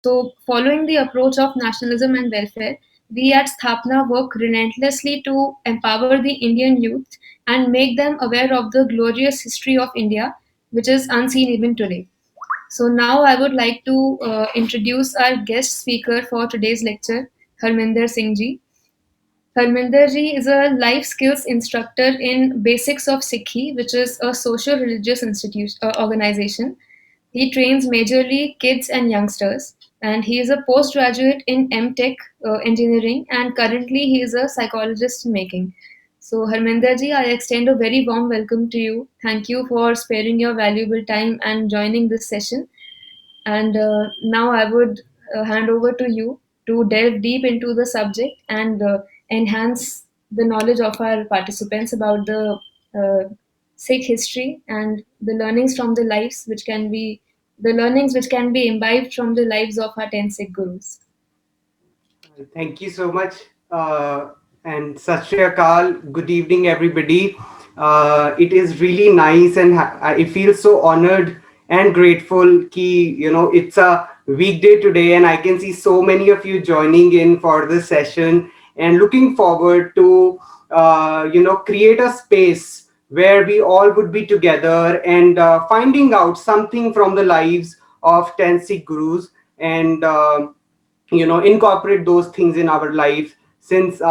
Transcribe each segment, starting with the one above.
So, following the approach of nationalism and welfare, we at Sthapna work relentlessly to empower the Indian youth and make them aware of the glorious history of India, which is unseen even today. So, now I would like to introduce our guest speaker for today's lecture, Harminder Singh Ji. Harminder Ji is a life skills instructor in Basics of Sikhi, which is a social religious institution organization. He trains majorly kids and youngsters, and he is a postgraduate in MTech engineering, and currently he is a psychologist in making. So, Harminder Ji, I extend a very warm welcome to you. Thank you for sparing your valuable time and joining this session. And now I would hand over to you to delve deep into the subject and enhance the knowledge of our participants about the Sikh history and the learnings from the lives which can be the learnings which can be imbibed from the lives of our 10 Sikh gurus. Thank you so much. And Sat Shri Akal. Good evening, everybody. It is really nice, and I feel so honored and grateful. It's a weekday today, and I can see so many of you joining in for this session, and looking forward to create a space where we all would be together and finding out something from the lives of 10 Sikh gurus and. Incorporate those things in our life, since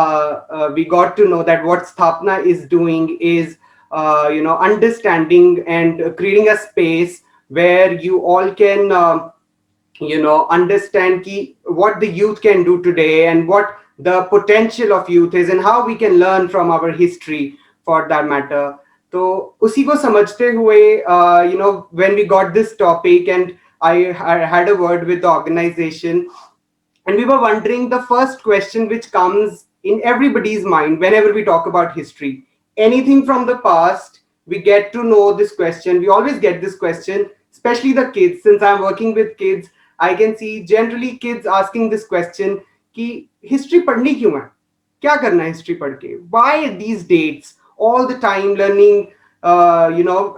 we got to know that what Sthapna is doing is understanding and creating a space where you all can understand what the youth can do today and what the potential of youth is and how we can learn from our history for that matter. तो उसी को समझते हुए when we got this topic, and I had a word with the organization, and we were wondering the first question which comes in everybody's mind whenever we talk about history. Anything from the past, we get to know this question. We always get this question, especially the kids. Since I'm working with kids, I can see generally kids asking this question कि history पढ़नी क्यों है? क्या करना है history पढ़ के? Why these dates? All the time learning,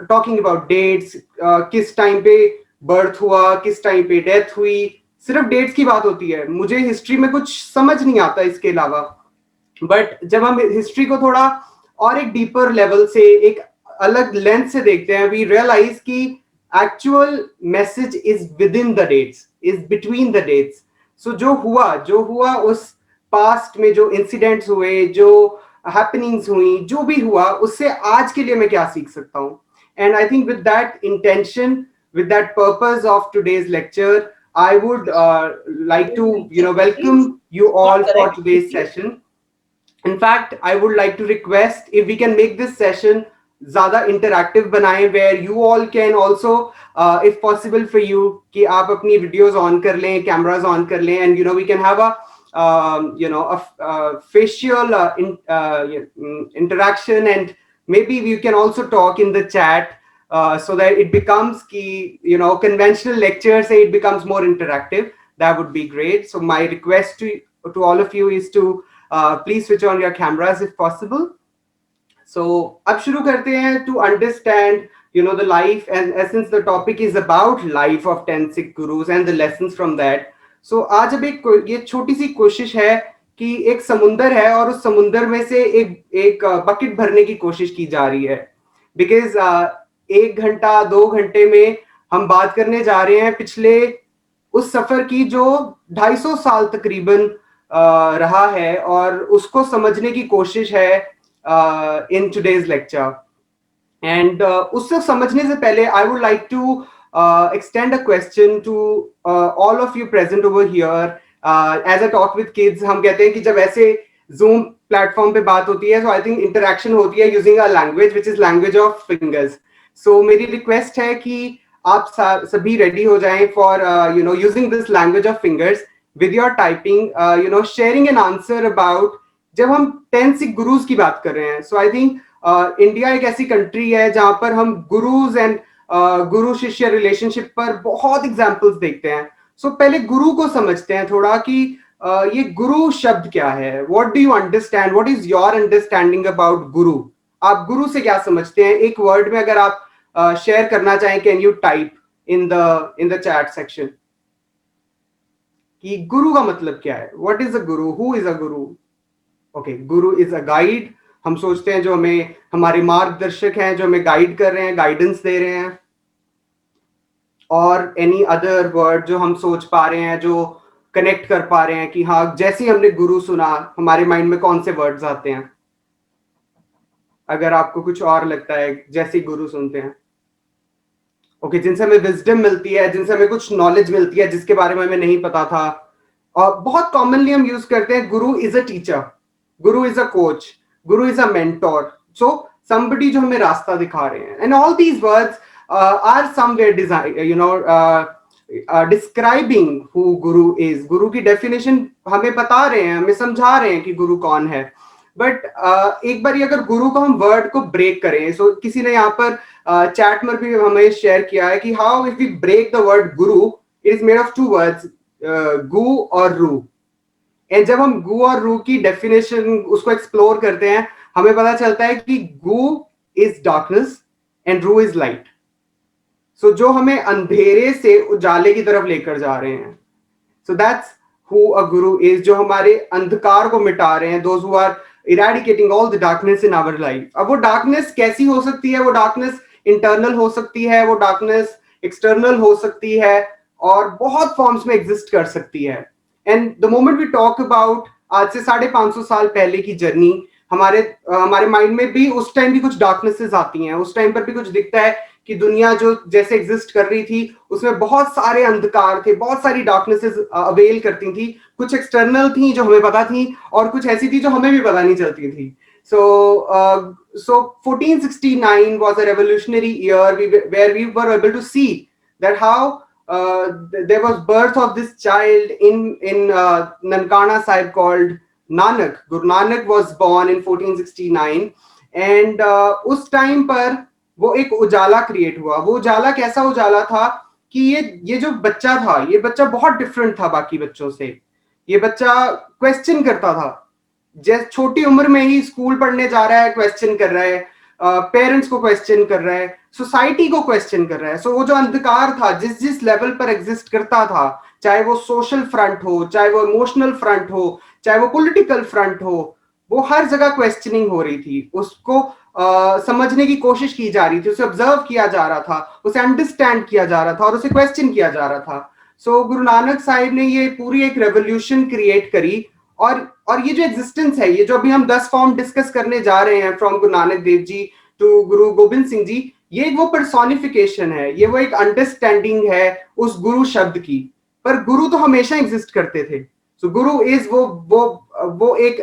talking about dates, किस time पे birth हुआ, किस time पे death हुई, सिर्फ डेट्स की बात होती है. मुझे हिस्ट्री में कुछ समझ नहीं आता इसके अलावा. बट जब हम हिस्ट्री को थोड़ा और एक डीपर लेवल से, एक अलग लेंस से देखते हैं, वी रियलाइज कि actual message is within the dates, is between the dates. So जो हुआ उस पास्ट में, जो इंसिडेंट्स हुए, जो हैपनिंग्स हुई, जो भी हुआ, उससे आज के लिए मैं क्या सीख सकता हूँ. And I think with that intention, with that purpose of today's lecture, I would like to welcome you all for today's session. In fact, I would like to request if we can make this session ज़्यादा interactive बनाएं, where you all can also, if possible for you, कि आप अपनी videos on कर लें, cameras on कर लें, and we can have a facial interaction, and maybe we can also talk in the chat, so that it becomes conventional lecture say it becomes more interactive. That would be great. So my request to all of you is to please switch on your cameras if possible. So अब शुरू करते हैं to understand the life, and since the topic is about life of 10 Sikh gurus and the lessons from that. So आज अब ये छोटी सी कोशिश है कि एक समुंदर है और उस समुंदर में से एक बकेट भरने की कोशिश की जा रही है. बिकॉज 1 घंटा 2 घंटे में हम बात करने जा रहे हैं पिछले उस सफर की जो 250 साल तकरीबन रहा है, और उसको समझने की कोशिश है इन टुडेज लेक्चर. एंड उससे समझने से पहले I would like to extend a question to all of you present over here. As I talk with kids, हम कहते हैं कि जब ऐसे Zoom प्लेटफॉर्म पे बात होती है, so I think interaction होती है using a language which is language of fingers. So मेरी रिक्वेस्ट है कि आप सभी रेडी हो जाएं for using this language of fingers with your typing, sharing an answer about जब हम 10 सिख गुरुज की बात कर रहे हैं. So I think इंडिया एक ऐसी कंट्री है जहां पर हम गुरुज एंड गुरु शिष्य रिलेशनशिप पर बहुत एग्जांपल्स देखते हैं. सो पहले गुरु को समझते हैं थोड़ा कि ये गुरु शब्द क्या है. What do you understand, what is your understanding about गुरु? आप गुरु से क्या समझते हैं? एक वर्ड में अगर आप शेयर करना चाहें, can you type in the chat section. कि गुरु का मतलब क्या है, what is a Guru, who is a Guru. Okay, Guru is a guide. हम सोचते हैं जो हमें हमारे मार्गदर्शक हैं, जो हमें गाइड कर रहे हैं, गाइडेंस दे रहे हैं। और एनी अदर वर्ड जो हम सोच पा रहे हैं, जो कनेक्ट कर पा रहे हैं कि हाँ, जैसे ही हमने गुरु सुना हमारे माइंड में कौन से वर्ड्स आते हैं, अगर आपको कुछ और लगता है जैसे ही गुरु सुनते हैं। ओके, जिनसे हमें विजडम मिलती है, जिनसे हमें कुछ नॉलेज मिलती है जिसके बारे में हमें नहीं पता था। और बहुत कॉमनली हम यूज करते हैं guru is a teacher, guru is a coach, guru is a mentor. So somebody जो हमें रास्ता दिखा रहे हैं, and all these words are somewhere design describing who guru is. गुरु की डेफिनेशन हमें बता रहे हैं, हमें समझा रहे हैं कि गुरु कौन है। बट एक बार अगर गुरु को हम वर्ड को ब्रेक करें, सो किसी ने यहाँ पर चैट में भी हमें शेयर किया है कि how if we break the word Guru, it is made of two words, गु और रू। एंड जब हम गु और रू की डेफिनेशन उसको एक्सप्लोर करते हैं, हमें पता चलता है कि गु इज डार्कनेस एंड रू इज लाइट। सो जो हमें अंधेरे से उजाले की तरफ लेकर जा रहे हैं, so that's who a Guru is, जो हमारे अंधकार को मिटा रहे हैं, those who are eradicating all the darkness in our life. अब वो डार्कनेस कैसी हो सकती है, वो डार्कनेस इंटरनल हो सकती है, वो डार्कनेस एक्सटर्नल हो सकती है, और बहुत फॉर्म्स में एग्जिस्ट कर सकती है। And the moment we talk about आज से 550 साल पहले की जर्नी, हमारे हमारे माइंड में भी उस टाइम भी कुछ डार्कनेसेस आती हैं, उस टाइम पर भी कुछ दिखता है कि दुनिया जो जैसे एग्जिस्ट कर रही थी उसमें बहुत सारे अंधकार थे, बहुत सारी डार्कनेसेस अवेल करती थी। कुछ एक्सटर्नल थी जो हमें पता थी, और कुछ ऐसी थी जो हमें भी पता नहीं चलती थी। So 1469 was a revolutionary year where we were able to see that how there was birth of this child in Nankana Sahib called Nanak. Guru Nanak was born in 1469, and उस टाइम पर वो एक उजाला create हुआ। वो उजाला कैसा उजाला था कि ये जो बच्चा था, ये बच्चा बहुत डिफरेंट था बाकी बच्चों से। ये बच्चा क्वेश्चन करता था, जैसे छोटी उम्र में ही स्कूल पढ़ने जा रहा है, क्वेश्चन कर रहा है, पेरेंट्स को क्वेश्चन कर रहा है, सोसाइटी को क्वेश्चन कर रहा है। सो वो जो अंधकार था जिस जिस लेवल पर एग्जिस्ट करता था, चाहे वो सोशल फ्रंट हो, चाहे वो इमोशनल फ्रंट हो, चाहे वो पॉलिटिकल फ्रंट हो, वो हर जगह क्वेश्चनिंग हो रही थी। उसको समझने की कोशिश की जा रही थी, उसे ऑब्जर्व किया जा रहा था, उसे अंडरस्टैंड किया जा रहा था, और उसे क्वेश्चन किया जा रहा था। सो गुरु नानक साहिब ने ये पूरी एक रेवोल्यूशन क्रिएट करी। और ये जो एग्जिस्टेंस है, ये जो अभी हम 10 फॉर्म डिस्कस करने जा रहे हैं, फ्रॉम गुरु नानक देव जी टू गुरु गोविंद सिंह जी, ये वो पर्सोनिफिकेशन है, ये वो एक अंडरस्टैंडिंग है उस गुरु शब्द की। पर गुरु तो हमेशा एग्जिस्ट करते थे। सो गुरु इज वो एक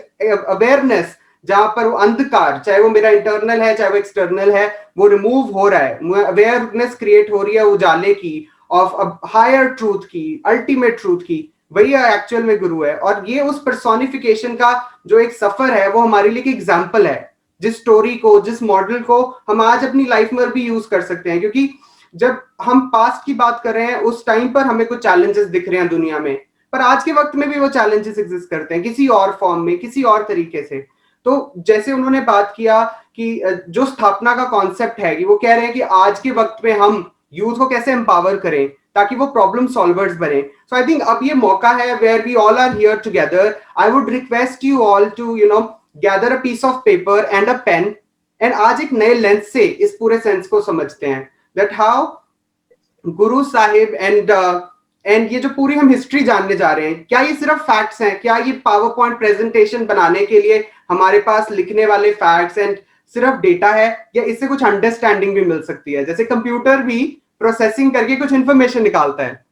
अवेयरनेस जहां पर वो अंधकार, चाहे वो मेरा इंटरनल है चाहे वो एक्सटर्नल है, वो रिमूव हो रहा है, अवेयरनेस क्रिएट हो रही है उजाले की, ऑफ हायर ट्रूथ की, अल्टीमेट ट्रूथ की। वही एक्चुअल में गुरु है। और ये उस पर्सोनिफिकेशन का जो एक सफर है, वो हमारे लिए एक एग्जाम्पल है, जिस स्टोरी को, जिस मॉडल को हम आज अपनी लाइफ में भी यूज कर सकते हैं। क्योंकि जब हम पास्ट की बात कर रहे हैं, उस टाइम पर हमें कुछ चैलेंजेस दिख रहे हैं दुनिया में, पर आज के वक्त में भी वो चैलेंजेस एग्जिस्ट करते हैं, किसी और फॉर्म में, किसी और तरीके से। तो जैसे उन्होंने बात किया कि जो स्थापना का कॉन्सेप्ट है, कि वो कह रहे हैं कि आज के वक्त में हम यूथ को कैसे एम्पावर करें ताकि वो प्रॉब्लम सॉल्वर्स बने। सो आई थिंक अब ये मौका है where we all are here together. I would request you all to gather a piece of paper and a pen, and आज एक नए लेंस से इस पूरे सेंस को समझते हैं, that how Guru Sahib and ये जो पूरी हम हिस्ट्री जानने जा रहे हैं, क्या ये सिर्फ फैक्ट्स हैं, क्या ये पावर पॉइंट प्रेजेंटेशन बनाने के लिए हमारे पास लिखने वाले फैक्ट्स एंड सिर्फ डेटा है, या इससे कुछ अंडरस्टैंडिंग भी मिल सकती है। जैसे कंप्यूटर भी प्रोसेसिंग करके कुछ इंफॉर्मेशन निकालता है।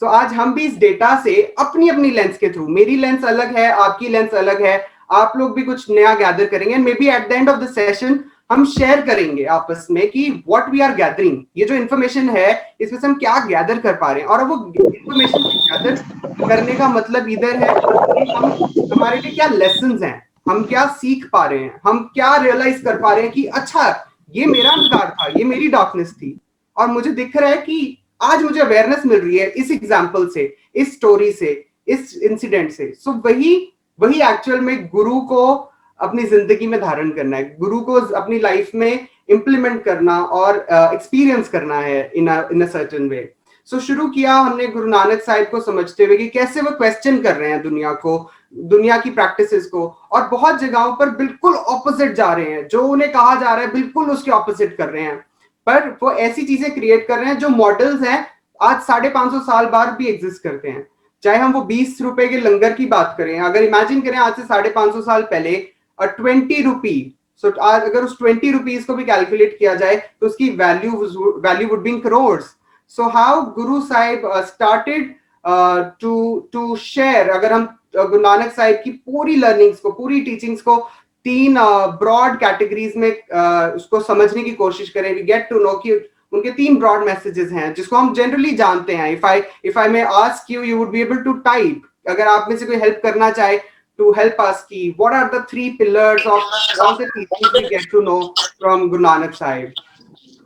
सो आज हम भी इस डेटा से अपनी अपनी लेंस के थ्रू, मेरी लेंस अलग है, आपकी लेंस अलग है, आप लोग भी कुछ नया गैदर करेंगे, and may be at the end of the session हम शेयर करेंगे आपस में कि व्हाट वी आर गैदरिंग, ये जो इन्फॉर्मेशन है इसमें से हम क्या गैदर कर पा रहे हैं। और वो इन्फॉर्मेशन गैदर करने का मतलब इधर है कि हम, हमारे लिए क्या लेसन्स हैं, हम क्या सीख पा रहे हैं, हम क्या रियलाइज कर पा रहे हैं कि अच्छा, ये मेरा अंधकार था, ये मेरी डार्कनेस थी, और मुझे दिख रहा है कि आज मुझे अवेयरनेस मिल रही है इस एग्जाम्पल से, इस स्टोरी से, इस इंसिडेंट से। सो वही वही एक्चुअल में गुरु को अपनी जिंदगी में धारण करना है, गुरु को अपनी लाइफ में इंप्लीमेंट करना और एक्सपीरियंस करना है इन अ सर्टेन वे। सो शुरू किया हमने गुरु नानक साहिब को समझते हुए कि कैसे वो क्वेश्चन कर रहे हैं दुनिया को, दुनिया की प्रैक्टिसेस को, और बहुत जगहों पर बिल्कुल ऑपोजिट जा रहे हैं, जो उन्हें कहा जा रहा है बिल्कुल उसके ऑपोजिट कर रहे हैं, पर वो ऐसी चीजें क्रिएट कर रहे हैं जो मॉडल्स हैं आज 550 साल बाद भी एग्जिस्ट करते हैं। चाहे हम वो 20 रुपए के लंगर की बात करें, अगर इमेजिन करें आज से 550 साल पहले 20 रुपी, सो अगर उस 20 रुपीज को भी कैलकुलेट किया जाए तो उसकी value would be in crores. So how Guru Sahib started to share, अगर हम गुरु नानक साहिब की पूरी लर्निंग्स को, पूरी टीचिंग्स को तीन ब्रॉड कैटेगरीज में उसको समझने की कोशिश करें, वी गेट टू नो कि उनके तीन ब्रॉड मैसेजेस हैं जिसको हम जनरली जानते हैं। If I may ask you, you would be able to type, अगर आप में से कोई हेल्प करना चाहे to help us ki what are the three pillars of all the teachings we get to know from Guru Nanak Sahib.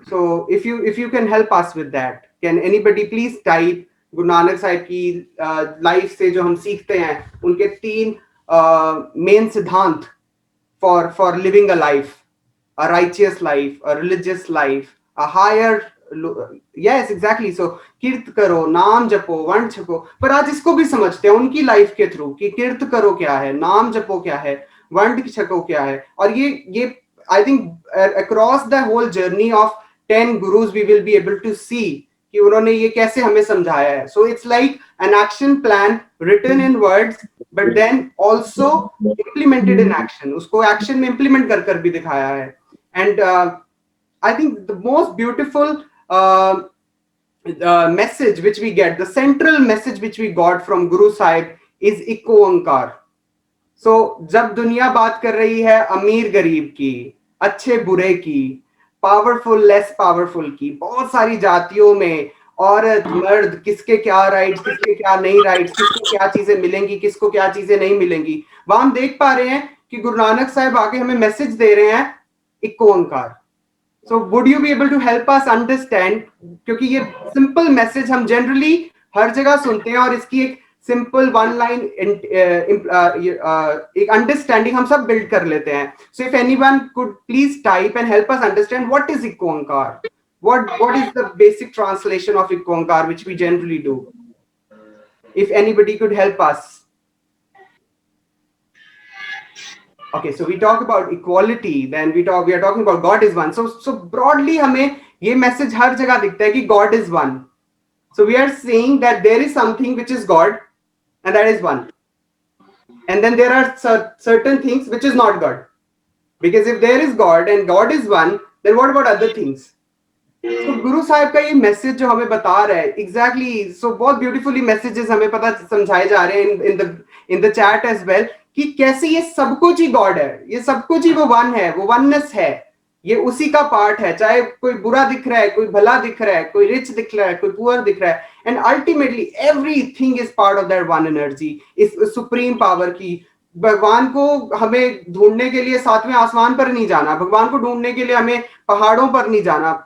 So if you can help us with that, can anybody please type Guru Nanak Sahib की life से जो हम सीखते हैं उनके तीन main सिद्धांत for living a life, a righteous life, a religious life, a higher, yes exactly, so कीर्त करो, नाम जपो, वंड छको। पर आज इसको भी समझते हैं उनकी लाइफ के थ्रू कि कीर्त करो क्या है, नाम जपो क्या है, वंड छको क्या है। और ये I think across the whole journey of 10 gurus we will be able to see कि उन्होंने ये कैसे हमें समझाया है। So it's like an action plan written in words but then also implemented in action, उसको एक्शन में इम्प्लीमेंट कर कर भी दिखाया है। And I think the most beautiful message which we get, the central message which we got from Guru Sahib is Eko Ankar. So जब दुनिया बात कर रही है अमीर गरीब की, अच्छे बुरे की, पावरफुल लेस पावरफुल की, बहुत सारी जातियों में औरत मर्द, किसके क्या राइट्स, किसके क्या नहीं राइट्स, किसको क्या चीजें मिलेंगी, किसको क्या चीजें नहीं मिलेंगी, वहां हम देख पा रहे हैं कि गुरु नानक साहब आके हमें मैसेज दे रहे हैं Ik Onkar. So would you be able to help us understand, क्योंकि ये सिंपल मैसेज हम जनरली हर जगह सुनते हैं और इसकी एक सिंपल वन लाइन एक अंडरस्टैंडिंग हम सब बिल्ड कर लेते हैं। So if anyone could please type and help us understand what is Ik Onkar, what is the basic translation of Iko Onkar which we generally do, if anybody could help us. Okay, so we talk about equality, then we are talking about God is one. So broadly हमें ये message हर जगह दिखता है कि God is one. So we are saying that there is something which is God and that is one, and then there are certain things which is not God, because if there is God and God is one, then what about other things? So Guru Sahib का ये message जो हमें बता रहा है exactly, सो बहुत beautifully messages हमें पता समझाए जा रहे हैं in the chat as well, कि कैसे ये सब कुछ ही गॉड है, ये सब कुछ ही वो वन है, वो वननेस है, ये उसी का पार्ट है। चाहे कोई बुरा दिख रहा है, कोई भला दिख रहा है, कोई रिच दिख रहा है, कोई पुअर दिख रहा है, and ultimately everything is part of that one energy, इस सुप्रीम पावर की। भगवान को हमें ढूंढने के लिए सातवें आसमान पर नहीं जाना, भगवान को ढूंढने के लिए हमें पहाड़ों पर नहीं जाना।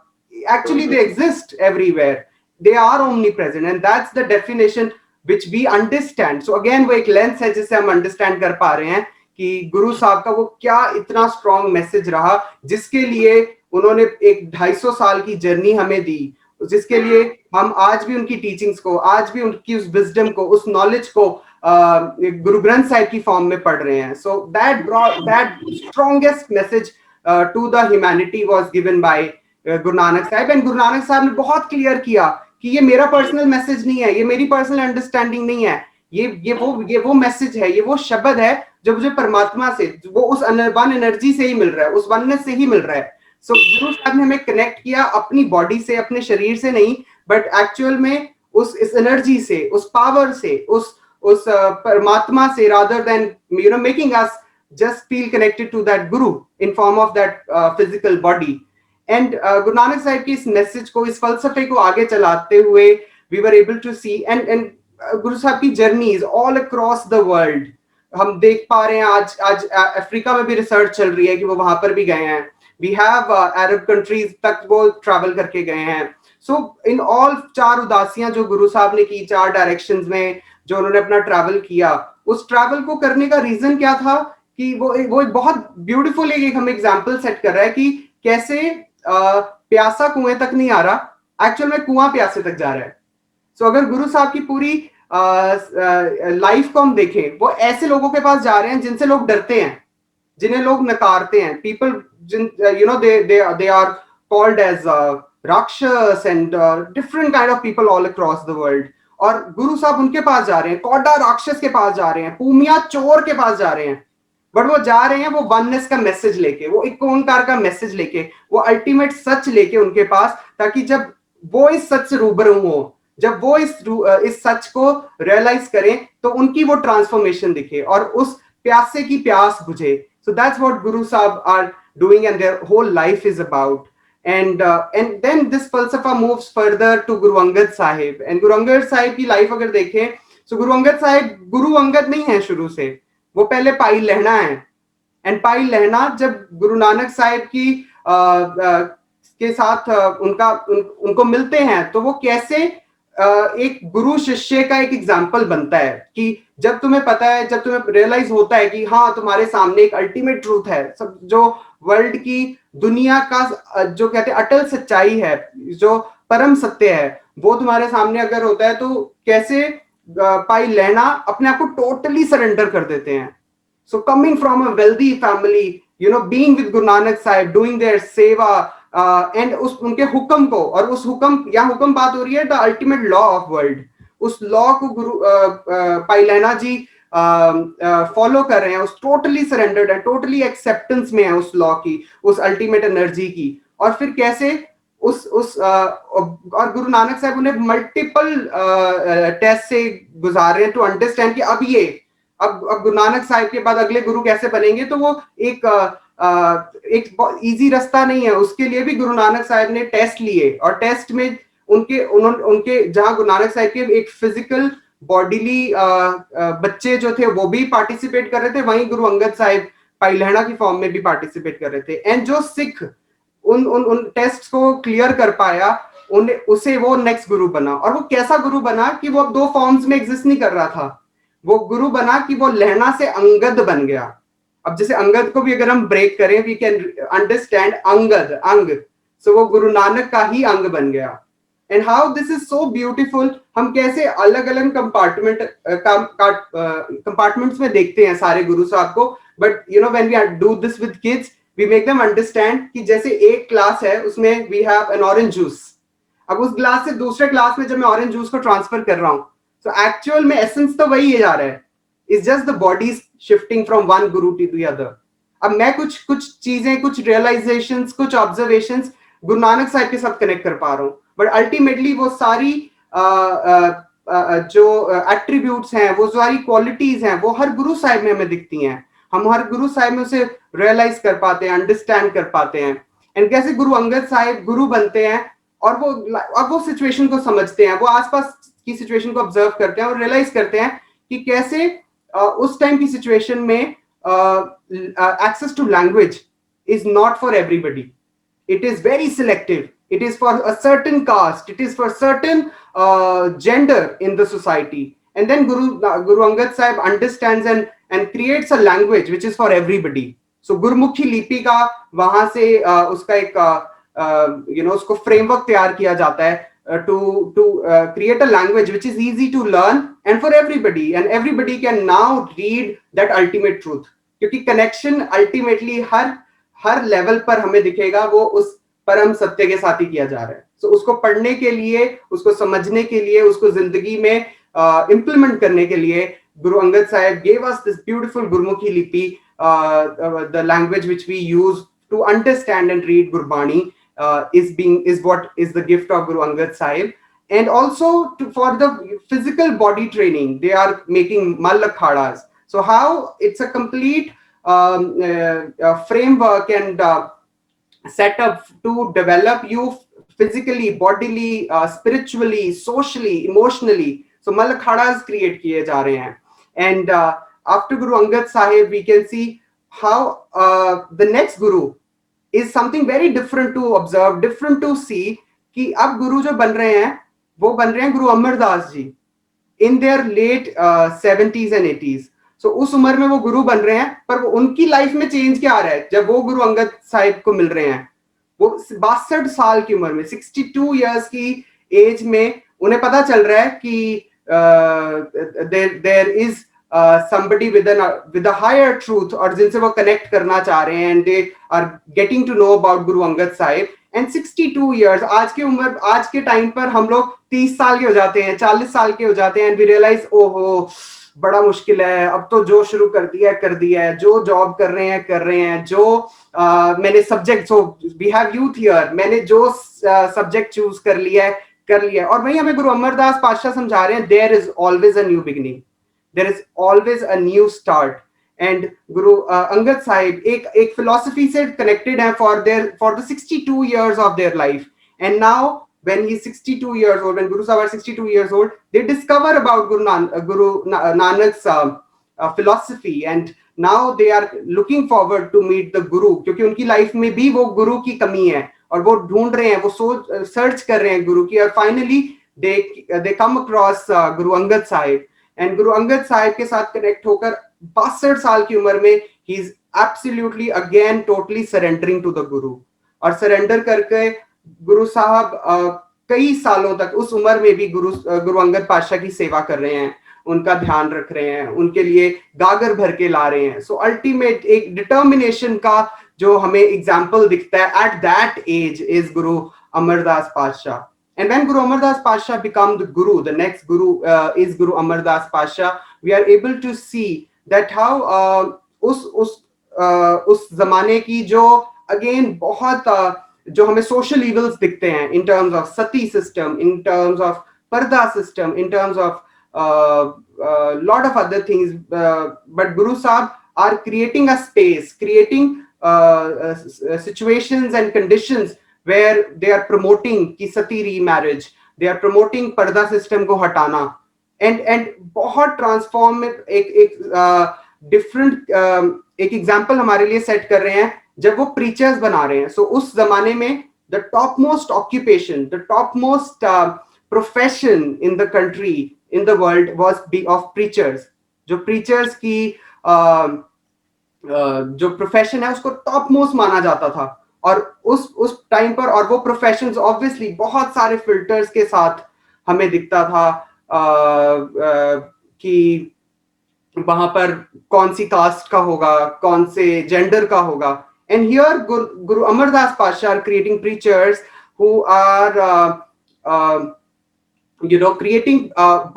Actually they exist everywhere, they are omnipresent, and that's the definition which we understand. So again वो एक लेंस है जिससे हम अंडरस्टैंड कर पा रहे हैं कि गुरु साहब का वो क्या इतना स्ट्रॉन्ग मैसेज रहा, जिसके लिए उन्होंने एक 250 साल की जर्नी हमें दी, जिसके लिए हम आज भी उनकी टीचिंग्स को, आज भी उनकी उस विजडम को, उस नॉलेज को गुरु ग्रंथ साहिब की फॉर्म में पढ़ रहे हैं। So that strongest message to the humanity was given by Guru Nanak साहब, एंड गुरु नानक साहब ने बहुत क्लियर किया कि ये मेरा पर्सनल मैसेज नहीं है, ये मेरी पर्सनल अंडरस्टैंडिंग नहीं है, ये वो मैसेज है, ये वो शब्द है जो मुझे परमात्मा से, वो उस वन एनर्जी से ही मिल रहा है, उस वननेस से ही मिल रहा है। सो गुरु साहब ने हमें कनेक्ट किया अपनी बॉडी से, अपने शरीर से नहीं, बट एक्चुअल में इस एनर्जी से, उस पावर से, उस परमात्मा से, rather than making us just feel connected to that guru in form of that physical body. And Guru Nanak Sahib की इस मैसेज को, इस फलसफे को आगे चलाते हुए we were able to see, and गुरु साहब की journeys all across the world हम देख पा रहे हैं। आज अफ्रीका में भी रिसर्च चल रही है कि वो वहां पर भी गए हैं, we have अरब कंट्रीज तक वो ट्रैवल करके गए हैं। सो इन ऑल 4 उदासियां जो गुरु साहब ने की, 4 डायरेक्शंस में जो उन्होंने अपना ट्रैवल किया, उस ट्रैवल को करने का रीजन क्या था कि वो एक बहुत ब्यूटीफुल एक हमें एग्जांपल सेट कर रहा है कि कैसे प्यासा कुएं तक नहीं आ रहा, एक्चुअल में कुआं प्यासे तक जा रहा है। सो अगर गुरु साहब की पूरी लाइफ को हम देखें, वो ऐसे लोगों के पास जा रहे हैं जिनसे लोग डरते हैं, जिन्हें लोग नकारते हैं, पीपल जिन they are called as rakshas and different kind of people all across the world, और गुरु साहब उनके पास जा रहे हैं, कौडा राक्षस के पास जा रहे हैं, पूमिया चोर के पास जा रहे हैं, बट वो जा रहे हैं वो वननेस का मैसेज लेके, वो एक ओंकार का मैसेज लेके, वो अल्टीमेट सच लेके उनके पास, ताकि जब वो इस सच से रूबरू हो, जब वो इस सच को रियलाइज करें, तो उनकी वो ट्रांसफॉर्मेशन दिखे और उस प्यासे की प्यास बुझे. So that's what Guru Sahib are doing, and their whole life is about. And then this falsafa moves further to Guru Angad Sahib. And Guru Angad Sahib की लाइफ अगर देखें, so Guru Angad Sahib Guru Angad नहीं है शुरू से, वो पहले पाई लहना है. एंड पाई लहना जब गुरु नानक साहिब की के साथ उनको मिलते हैं, तो वो कैसे एक गुरु शिष्य का एक एग्जाम्पल बनता है कि जब तुम्हें पता है, जब तुम्हें रियलाइज होता है कि हाँ तुम्हारे सामने एक अल्टीमेट ट्रूथ है, सब जो वर्ल्ड की दुनिया का जो कहते हैं अटल सच्चाई है, जो परम सत्य है, वो तुम्हारे सामने अगर होता है, तो कैसे पाई लहना अपने आप को टोटली सरेंडर कर देते हैं. So coming from a wealthy family, being with Guru Nanak Sahib, doing there सेवा, एंड उस उनके हुक्म को, और उस हुक्म बात हो रही है the ultimate law of world, उस लॉ को गुरु पाई लहना जी फॉलो कर रहे हैं, उस टोटली सरेंडर्ड है, टोटली एक्सेप्टेंस में है उस लॉ की, उस अल्टीमेट एनर्जी की. और फिर कैसे और गुरु नानक साहब उन्हें मल्टीपल टेस्ट से गुजार रहे हैं टू अंडरस्टैंड कि अब गुरु नानक साहब के बाद अगले गुरु कैसे बनेंगे. तो वो एक इजी रास्ता नहीं है, उसके लिए भी गुरु नानक साहब ने टेस्ट लिए, और टेस्ट में उनके जहां गुरु नानक साहब के एक फिजिकल बॉडीली बच्चे जो थे वो भी पार्टिसिपेट कर रहे थे, वहीं गुरु अंगद साहब पाई लहना की फॉर्म में भी पार्टिसिपेट कर रहे थे. एंड जो सिख उन टेस्ट को क्लियर कर पाया, उसे वो नेक्स्ट गुरु बना. और वो कैसा गुरु बना कि वो अब दो फॉर्म्स में एग्जिस्ट नहीं कर रहा था, वो गुरु बना कि वो लहना से अंगद बन गया. अब जैसे अंगद को भी अगर हम ब्रेक करें, वी कैन अंडरस्टैंड अंग, सो वो गुरु नानक का ही अंग बन गया. And how this is so beautiful. हम कैसे अलग अलग कंपार्टमेंट्स में देखते हैं सारे गुरु साहब को, but when we do this with kids, we make them understand कि जैसे एक ग्लास है, उसमें we have an orange juice. अब उस ग्लास से दूसरे ग्लास में जब मैं ऑरेंज जूस को ट्रांसफर कर रहा हूं, तो एक्चुअल में एसेंस तो वही जा रहा है, it's just the bodies shifting from one Guru to the other. अब मैं कुछ चीजें, कुछ रियलाइजेशंस, कुछ ऑब्जर्वेशंस गुरु नानक साहब के साथ कनेक्ट कर पा रहा हूं, बट अल्टीमेटली वो सारी जो एट्रीब्यूट्स हैं, वो सारी क्वालिटीज हैं, वो हर गुरु साहब में हमें दिखती हैं. हम हर गुरु साहब में उसे रियलाइज कर पाते हैं, अंडरस्टैंड कर पाते हैं. एंड कैसे गुरु अंगद साहब गुरु बनते हैं, और वो सिचुएशन को समझते हैं, वो आसपास की सिचुएशन को ऑब्जर्व करते हैं और रियलाइज करते हैं कि कैसे उस टाइम की सिचुएशन में access to language is not for everybody. It is very selective. It is for a certain caste. It is for certain gender in the society. And then Guru Angad Sahib understands and creates a language which is for everybody. So Gurmukhi लिपि का वहां से उसका एक उसको framework तैयार किया जाता है to create a language which is easy to learn and for everybody. And everybody can now read that ultimate truth. क्योंकि connection ultimately हर लेवल पर हमें दिखेगा, वो उस परम सत्य के साथ ही किया जा रहा है. So, उसको पढ़ने के लिए, उसको समझने के लिए, उसको जिंदगी में इम्प्लीमेंट करने के लिए गुरु अंगद साहब gave us this beautiful Gurmukhi लिपि, the language which we use to understand and read Gurbani is what is the gift of Guru Angad Sahib. And also for the physical body training, they are making Mal Akhadas. So how it's a complete framework and set up to develop you physically, bodily, spiritually, socially, emotionally. So Mal Akhadas create kiye ja rahe hain. And after Guru Angad Sahib, we can see how the next Guru is something very different to observe, different to see. कि अब गुरु जो बन रहे हैं, वो बन रहे हैं गुरु अमरदास जी in their late 70s and 80s. So उस उम्र में वो गुरु बन रहे हैं, पर वो उनकी लाइफ में चेंज क्या आ रहा है जब वो गुरु अंगद साहिब को मिल रहे हैं. वो 62 साल की उम्र में, 62 इयर्स की एज में उन्हें पता चल रहा है कि there is somebody with a higher truth और जिनसे वो कनेक्ट करना चाह रहे हैं, and they are getting to know about Guru Angad Sahib. And 62 years, आज की उम्र, आज के टाइम पर हम लोग 30 साल के हो जाते हैं, 40 साल के हो जाते हैं, एंड वी रियलाइज ओहो बड़ा मुश्किल है, अब तो जो शुरू कर दिया है, जो जॉब कर रहे हैं, जो मैंने subject, so we have youth here, मैंने जो सब्जेक्ट चूज कर लिया. और वही हमें गुरु अमरदास पातशाह समझा रहे हैं, there is always a new beginning, there is always a new start. And Guru Angad Sahib एक फिलोसफी से कनेक्टेड है for the 62 years of their life. And now when he's 62 years old, when Guru Sahib are 62 years old, they discover about Guru Nanak's philosophy, and now they are looking forward to meet the Guru, क्योंकि उनकी life में भी वो गुरु की कमी है और वो ढूंढ रहे हैं, वो सर्च कर रहे हैं गुरु की, और finally they come across Guru Angad Sahib. And Guru Angad Sahib के साथ कनेक्ट होकर 62 साल की उम्र में ही is absolutely again totally surrendering to the guru. और सरेंडर करके गुरु साहब कई सालों तक उस उम्र में भी गुरु अंगद पातशाह की सेवा कर रहे हैं, उनका ध्यान रख रहे हैं, उनके लिए गागर भर के ला रहे हैं. सो अल्टीमेट एक डिटर्मिनेशन का जो हमें एग्जाम्पल दिखता है एट दैट एज इज गुरु अमरदास पातशाह. And when Guru Amar Das Pasha become the Guru, the next Guru is Guru Amar Das Pasha. We are able to see that how उस जमाने की जो again बहुत जो हमें social evils दिखते हैं in terms of sati system, in terms of parda system, in terms of lot of other things, but Guru Sahib are creating a space, creating situations and conditions where they are promoting ki sati remarriage, they are promoting parda system ko hatana, and बहुत transform एक different एक example हमारे लिए set कर रहे हैं जब वो preachers बना रहे हैं. So उस जमाने में the topmost occupation, the topmost profession in the country, in the world was of preachers. जो preachers की जो profession है उसको topmost माना जाता था. और उस टाइम पर, और वो प्रोफेशंस ऑब्वियसली बहुत सारे फिल्टर्स के साथ हमें दिखता था कि वहां पर कौन सी कास्ट का होगा, कौन से जेंडर का होगा. And here Guru Amardas Patshah are creating preachers who are creating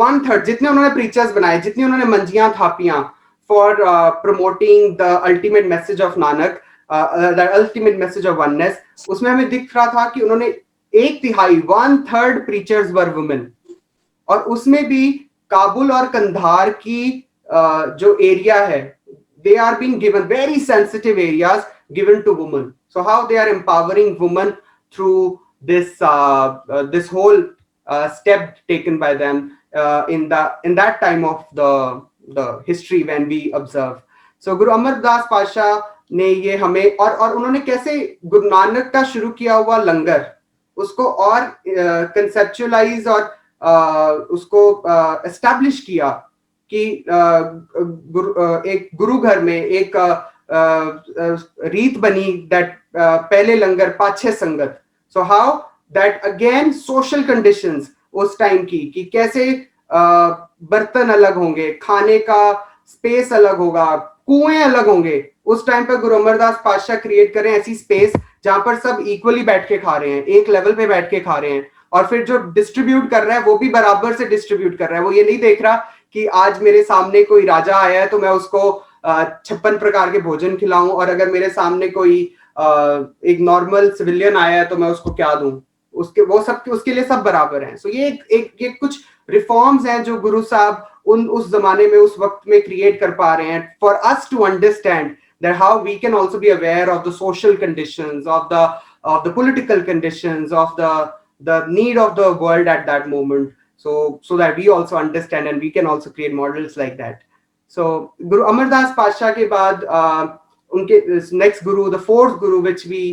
1/3 जितने उन्होंने प्रीचर्स बनाए, जितनी उन्होंने मंजियां थापियां for promoting the ultimate message of Nanak, the ultimate message of oneness, उसमें हमें दिख रहा था कि उन्होंने 1/3 1/3 preachers were women. और उसमें भी काबुल और कंधार की जो एरिया है, they are being given very sensitive areas given to women. So how they are empowering women through this whole step taken by them in that time of the history when we observe. So Guru Amar Das Pasha ने ये हमें और उन्होंने कैसे गुरु नानक का शुरू किया हुआ लंगर उसको और कंसेप्चुअलाइज और उसको एस्टैब्लिश किया कि एक गुरु घर में एक रीत बनी दैट पहले लंगर पाछे संगत. So how that again social conditions उस टाइम की कि कैसे बर्तन अलग होंगे, खाने का स्पेस अलग होगा, कुएं अलग होंगे. उस टाइम पर गुरु अमरदास पातशाह क्रिएट करें ऐसी स्पेस जहां पर सब इक्वली बैठ के खा रहे हैं, एक लेवल पे बैठ के खा रहे हैं, और फिर जो डिस्ट्रीब्यूट कर रहा है वो भी बराबर से डिस्ट्रीब्यूट कर रहा है. वो ये नहीं देख रहा कि आज मेरे सामने कोई राजा आया है तो मैं उसको 56 प्रकार के भोजन खिलाऊं, और अगर मेरे सामने कोई एक नॉर्मल सिविलियन आया है तो मैं उसको क्या दूं. उसके लिए सब बराबर हैं. सो ये एक कुछ रिफॉर्म्स हैं जो गुरु साहब उस जमाने में उस वक्त में क्रिएट कर पा रहे हैं for us to understand that how we can also be aware of the social conditions, of the political conditions, of the need of the world at that moment, so that we also understand and we can also create models like that. So Guru Amar Das Pasha ke baad unke next guru, the fourth guru which we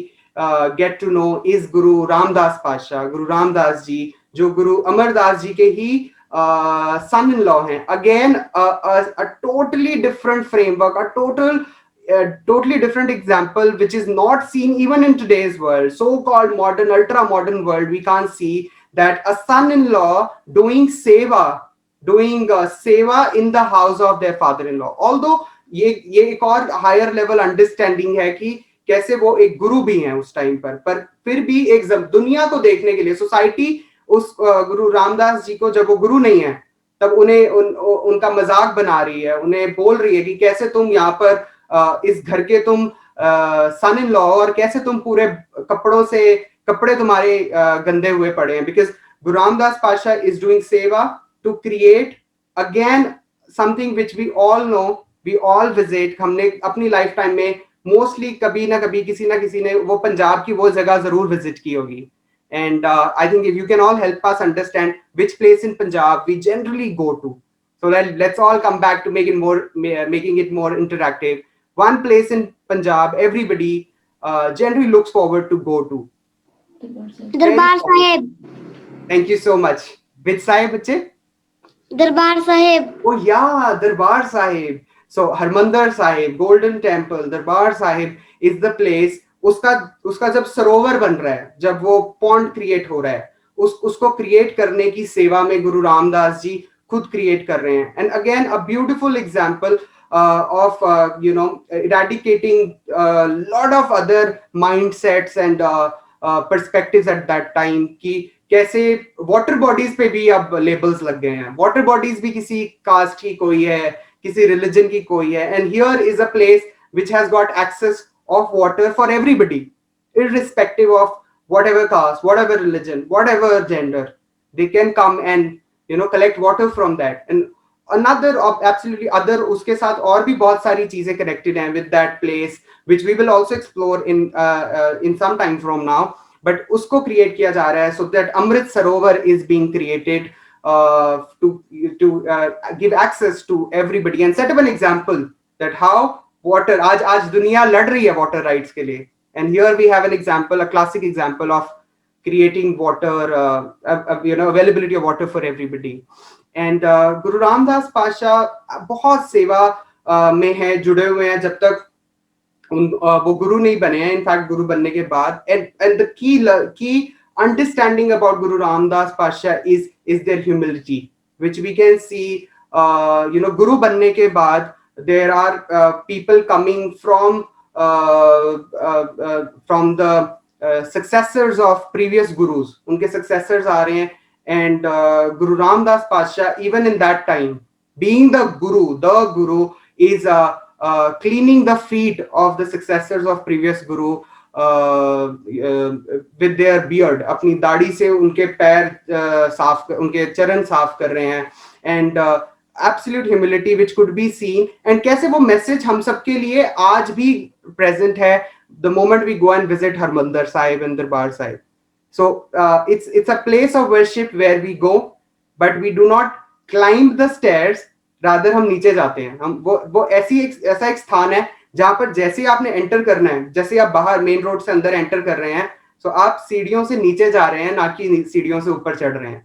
get to know is Guru Ramdas Pasha. Guru Ramdas ji jo Guru Amar Das ji ke hi son-in-law hain. Again a totally different framework, a totally different example which is not seen even in today's world, so called modern, ultra modern world. We can't see that a son-in-law doing seva in the house of their father-in-law. Although ये एक और higher level understanding है कि कैसे वो एक गुरु भी हैं उस टाइम पर फिर भी एक दुनिया को देखने के लिए सोसाइटी उस गुरु रामदास जी को, जब वो गुरु नहीं है तब उन्हें उनका मजाक बना रही है, उन्हें बोल रही है कि कैसे तुम यहाँ पर इस घर के तुम सन इन लॉ, और कैसे तुम पूरे कपड़े तुम्हारे गंदे हुए पड़े हैं, because Guru Ramdas Patshah is doing seva to create again something which we all know, we all visit. हमने अपनी लाइफ टाइम में मोस्टली कभी ना कभी किसी ना किसी ने वो पंजाब की वो जगह जरूर विजिट की होगी। And I think if you can all help us understand which place in Punjab we generally go to, so let's all come back to making it more interactive. One place in Punjab everybody generally looks forward to go to. Darbar Sahib. Thank you so much. Which Sahib, bache? Darbar Sahib. Oh yeah, Darbar Sahib. So Harmandir Sahib, Golden Temple, Darbar Sahib is the place. उसका जब सरोवर बन रहा है, जब वो pond create हो रहा है, उसको क्रिएट करने की सेवा में गुरु रामदास जी खुद क्रिएट कर रहे हैं। And again a beautiful example of eradicating a lot of other mindsets and perspectives at that time, कि कैसे वाटर बॉडीज पे भी अब लेबल्स लग गए हैं, वाटर बॉडीज भी किसी कास्ट की कोई है, किसी रिलीजन की कोई है, and here is a place which has got access of water for everybody, irrespective of whatever caste, whatever religion, whatever gender. They can come and collect water from that. And another absolutely other उसके साथ और भी बहुत सारी चीजें connected हैं with that place, which we will also explore in some time from now. But उसको create किया जा रहा है, so that Amrit Sarovar is being created to give access to everybody and set up an example that how water, आज दुनिया लड़ रही है water rights के लिए, and here we have an example, a classic example of creating water, availability of water for everybody. And गुरु रामदास पाशा बहुत सेवा में है, जुड़े हुए हैं जब तक वो गुरु नहीं बने हैं, इनफैक्ट गुरु बनने के बाद। and the key understanding about Guru Ramdas Pasha is their humility, which we can see Guru बनने के बाद there are people coming from the successors of previous gurus, उनके successors आ रहे हैं, and Guru Ramdas Pasha, even in that time, being the guru is cleaning the feet of the successors of previous guru with their beard, अपनी दाढ़ी से उनके पैर उनके चरण साफ कर रहे हैं, and absolute humility which could be seen, and कैसे वो message हम सबके लिए आज भी present है the moment we go and visit Harmandir Sahib and Darbar Sahib. So it's a place of worship where we go, but we do not climb the stairs, rather हम नीचे जाते हैं। हम वो ऐसा एक स्थान है जहां पर जैसे ही आपने एंटर करना है, जैसे आप बाहर मेन रोड से अंदर एंटर कर रहे हैं, तो आप सीढ़ियों से नीचे जा रहे हैं, ना कि सीढ़ियों से ऊपर चढ़ रहे हैं।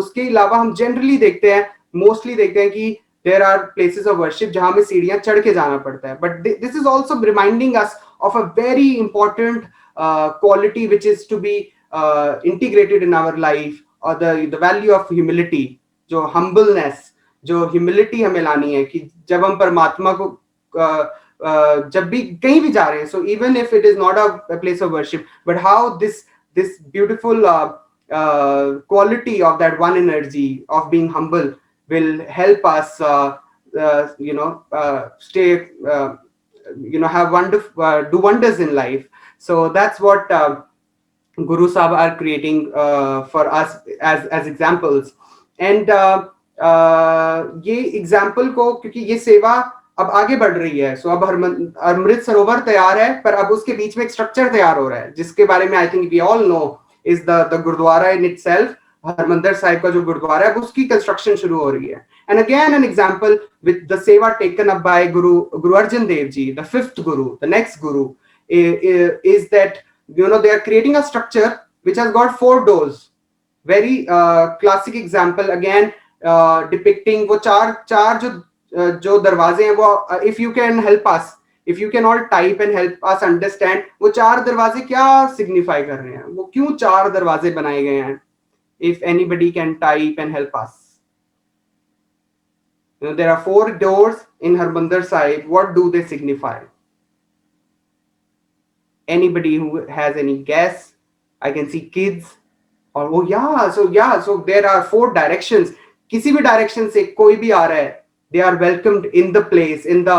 उसके अलावा हम जनरली मोस्टली देखते हैं कि there are places of worship जहां में सीढ़ियां चढ़ के जाना पड़ता है, but this is also reminding us of a very important quality which is to be integrated in our life, or the value of humility, जो humbleness, जो humility हमें लानी है कि जब हम परमात्मा को जब भी कहीं भी जा रहे हैं, so even if it is not a place of worship, but how this beautiful quality of that one energy of being humble will help us stay have do wonders in life. So that's what Guru Sahib are creating for us as examples. And ये example को, क्योंकि ये सेवा अब आगे बढ़ रही है, सो अब अमृत सरोवर तैयार है, पर अब उसके बीच में एक स्ट्रक्चर तैयार हो रहा है, जिसके बारे में I think we all know is the gurdwara in itself. Harmandir Sahib का जो गुरुद्वारा है उसकी कंस्ट्रक्शन शुरू हो रही है। And again an example with the सेवा taken up by Guru Arjan Dev ji, the fifth Guru, the next Guru, is that they are creating a structure which has got 4 doors. Very classic example again, depicting वो चार जो दरवाजे हैं, वो if you can help us, if you can all type and help us understand वो 4 दरवाजे क्या signify कर रहे हैं, वो क्यों 4 दरवाजे बनाए गए हैं। if anybody can type and help us. There are 4 doors in Harmandir Sahib. What do they signify? Anybody who has any guess? I can see kids. Or oh yeah, so there are 4 directions. किसी भी direction से कोई भी आ रहा है, they are welcomed in the place, in the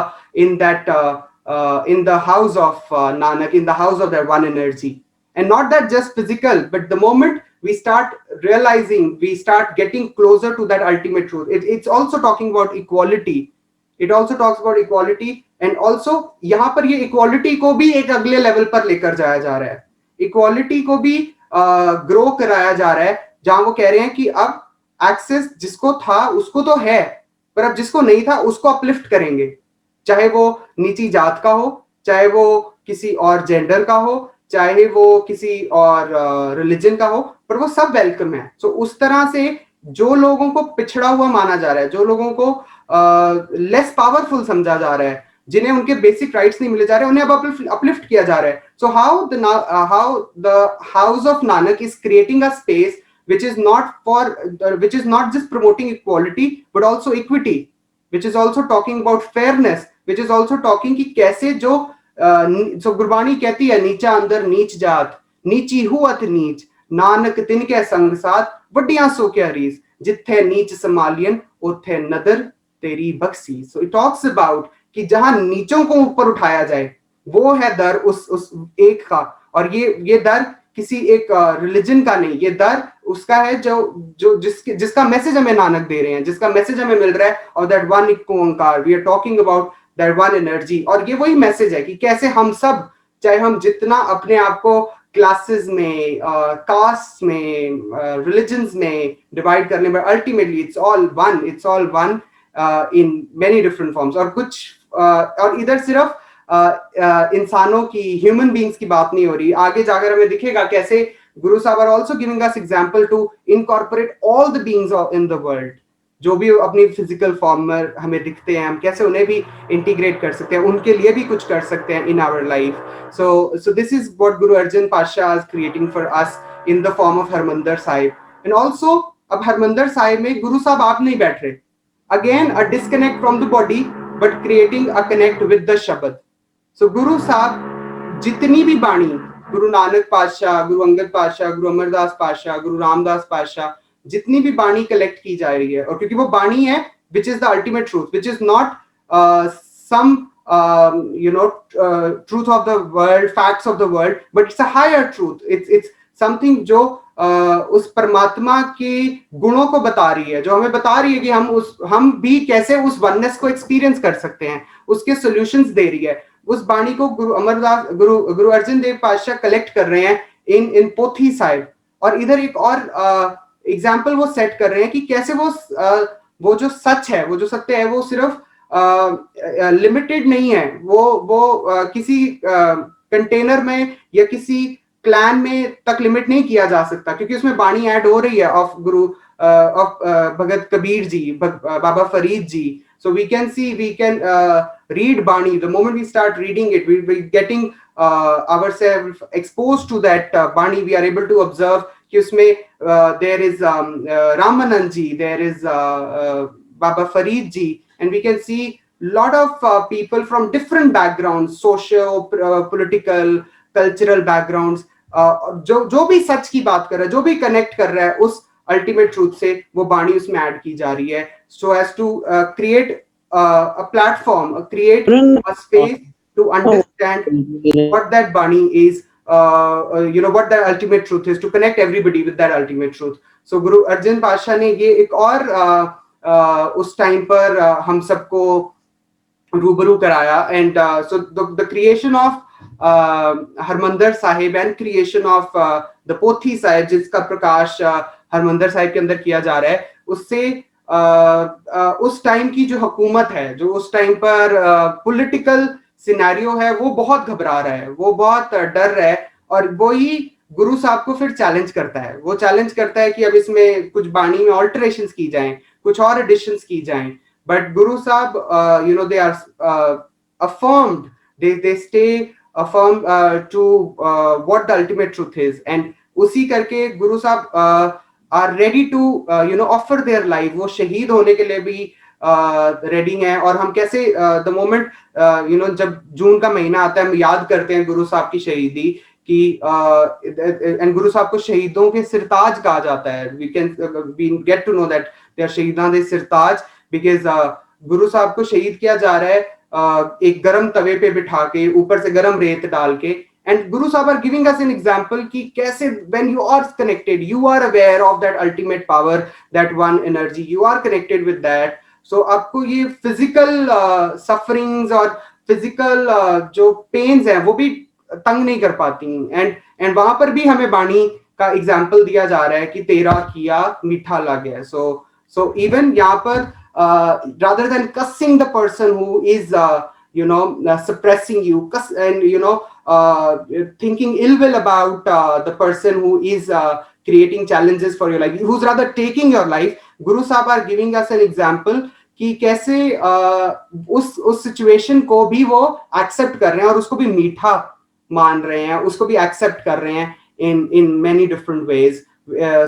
house of Nanak, in the house of that one energy. And not that just physical, but the moment we start realizing, we start getting closer to that ultimate truth. It's also talking about equality. It also talks about equality, and also यहाँ पर ये equality को भी एक अगले level पर लेकर जाया जा रहा है. Equality को भी ग्रो कराया जा रहा है, जहां वो कह रहे हैं कि अब एक्सेस जिसको था उसको तो है, पर अब जिसको नहीं था उसको अपलिफ्ट करेंगे, चाहे वो नीची जात का हो, चाहे वो किसी और जेंडर का हो, चाहे वो किसी और रिलीजन का हो, पर वो सब वेलकम है. सो उस तरह से जो लोगों को पिछड़ा हुआ माना जा रहा है, जो लोगों को लेस पावरफुल समझा जा रहा है, जिन्हें उनके बेसिक राइट्स नहीं मिले जा रहे, उन्हें अब अपलिफ्ट किया जा रहा है. So how the house of Nanak is creating a space which is not just promoting equality but also equity, which is also talking about fairness, which is also talking कि कैसे जो सो गुरबानी कहती है, नीचा अंदर नीच जात, नीची हुअत नीच, नानक तिनके संग साथ, वड्डियां सो क्या रीस, जिथे नीच समालियन उथे नदर तेरी बख्शी. सो इट टॉक्स अबाउट कि जहां नीचों को ऊपर उठाया जाए, वो है दर उस एक का. और ये दर किसी एक रिलीजन का नहीं, ये दर उसका है जो जिसका मैसेज हमें नानक दे रहे हैं, जिसका मैसेज हमें मिल रहा है, और that one Onkar, we are talking about that one energy. और ये वही मैसेज है कि कैसे हम सब, चाहे हम जितना अपने आप को क्लासेस में, कास्ट में, रिलीजन्स में डिवाइड करने में, ultimately it's all one in many different forms. और कुछ और इधर सिर्फ इंसानों की, ह्यूमन बीइंग्स की बात नहीं हो रही. आगे जाकर हमें दिखेगा कैसे Guru Sahib are also giving us example to incorporate all the beings in the world, जो भी अपनी फिजिकल फॉर्म में हमें दिखते हैं, हम कैसे उन्हें भी इंटीग्रेट कर सकते हैं, उनके लिए भी कुछ कर सकते हैं in our life. So this is what Guru Arjan Patshah is creating for us in the form of Harmandir Sahib. And also अब हरमंदिर साहिब में गुरु साहब आप नहीं बैठ रहे, again a disconnect from the body but creating a connect with the शब्द. सो गुरु साहब जितनी भी बाणी, गुरु नानक पातशाह, गुरु अंगद पातशाह, गुरु अमरदास पातशाह, गुरु रामदास पातशाह, जितनी भी बाणी कलेक्ट की जा रही है, और क्योंकि वो बाणी है which is the ultimate truth, which is not some truth of the world, facts of the world, but it's a higher truth. It's something जो उस परमात्मा के गुणों को बता रही है, जो हमें बता रही है कि हम भी कैसे उस वननेस को एक्सपीरियंस कर सकते हैं, उसके सॉल्यूशंस दे रही है. उस बाणी को गुरु अर्जन देव पातशाह कलेक्ट कर रहे हैं इन पोथी साहिब. और इधर एक और एग्जाम्पल वो सेट कर रहे हैं कि कैसे वो जो सच है, वो जो सत्य है, वो सिर्फ लिमिटेड नहीं है, वो किसी कंटेनर में या किसी क्लैन में तक लिमिट नहीं किया जा सकता, क्योंकि उसमें बाणी ऐड हो रही है of Guru of Bhagat Kabir ji, Baba Farid ji. So we can read Bani. The moment we start reading it, we'll be getting ourselves exposed to that Bani. We are able to observe कि उसमें there is Ramanand ji, there is Baba Farid ji, and we can see lot of people from different backgrounds, socio political, cultural backgrounds, जो भी सच की बात कर रहा है, जो भी कनेक्ट कर रहा है उस अल्टीमेट ट्रूथ से, वो बाणी उसमें ऐड की जा रही है, so as to create a platform, create a space to understand what that bani is, what that ultimate truth is, to connect everybody with that ultimate truth. So Guru Arjan Pasha ने ये एक और उस time पर हम सबको रूबरू कराया. And so the creation of Harmandir Sahib and creation of the पोथी साहिब, जिसका प्रकाश हरमंदिर साहिब के अंदर किया जा रहा है, उससे उस टाइम की जो हुकूमत है, जो उस टाइम पर पॉलिटिकल सिनेरियो है, वो बहुत घबरा रहा है, वो बहुत डर रहा है. और वो ही गुरु साहब को फिर चैलेंज करता है. वो चैलेंज करता है कि अब इसमें कुछ बाणी में ऑल्टरेशंस की जाएं, कुछ और एडिशंस की जाएं. बट गुरु साहब they are affirmed, they stay affirmed to what the ultimate truth is. And उसी करके गुरु साहब are ready to offer their life, वो शहीद होने के लिए भी रेडी हैं। और हम कैसे द मोमेंट जब जून का महीना आता है हम याद करते हैं गुरु साहब की शहीदी कि एंड गुरु साहब को शहीदों के सिरताज कहा जाता है। We get to know that they are Shaheedan de Sirtaj because Guru Sahib को शहीद किया जा रहा है एक गरम तवे पे बिठा के, ऊपर से गरम रेत डाल के। And Guru Sahib are giving us an example कि कैसे when you are connected, you are aware of that ultimate power, that one energy, you are connected with that. So आपको ये physical sufferings और physical जो pains हैं वो भी तंग नहीं कर पाती। and वहां पर भी हमें वाणी का example दिया जा रहा है कि तेरा किया मीठा लगे। So even यहाँ पर rather than cussing the person who is suppressing you and thinking ill will about the person who is creating challenges for your life, who's rather taking your life, Guru Sahib are giving us an example कि कैसे उस situation को भी वो accept कर रहे हैं और उसको भी मीठा मान रहे हैं, उसको भी एक्सेप्ट कर रहे हैं in many different ways.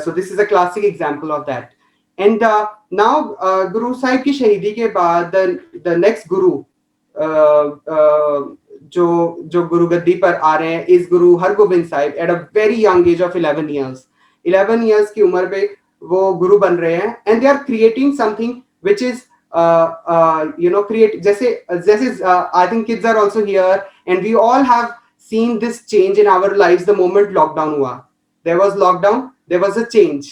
So this is a classic example of that. And now Guru Sahib की शहीदी के बाद the next Guru जो गुरु गद्दी पर आ रहे हैं इस गुरु Hargobind Sahib at a very young age of 11 years की उम्र पे वो गुरु बन रहे हैं। And they are creating something which is create जैसे I think kids are also here and we all have seen this change in our lives the moment lockdown हुआ। There was lockdown, there was a change,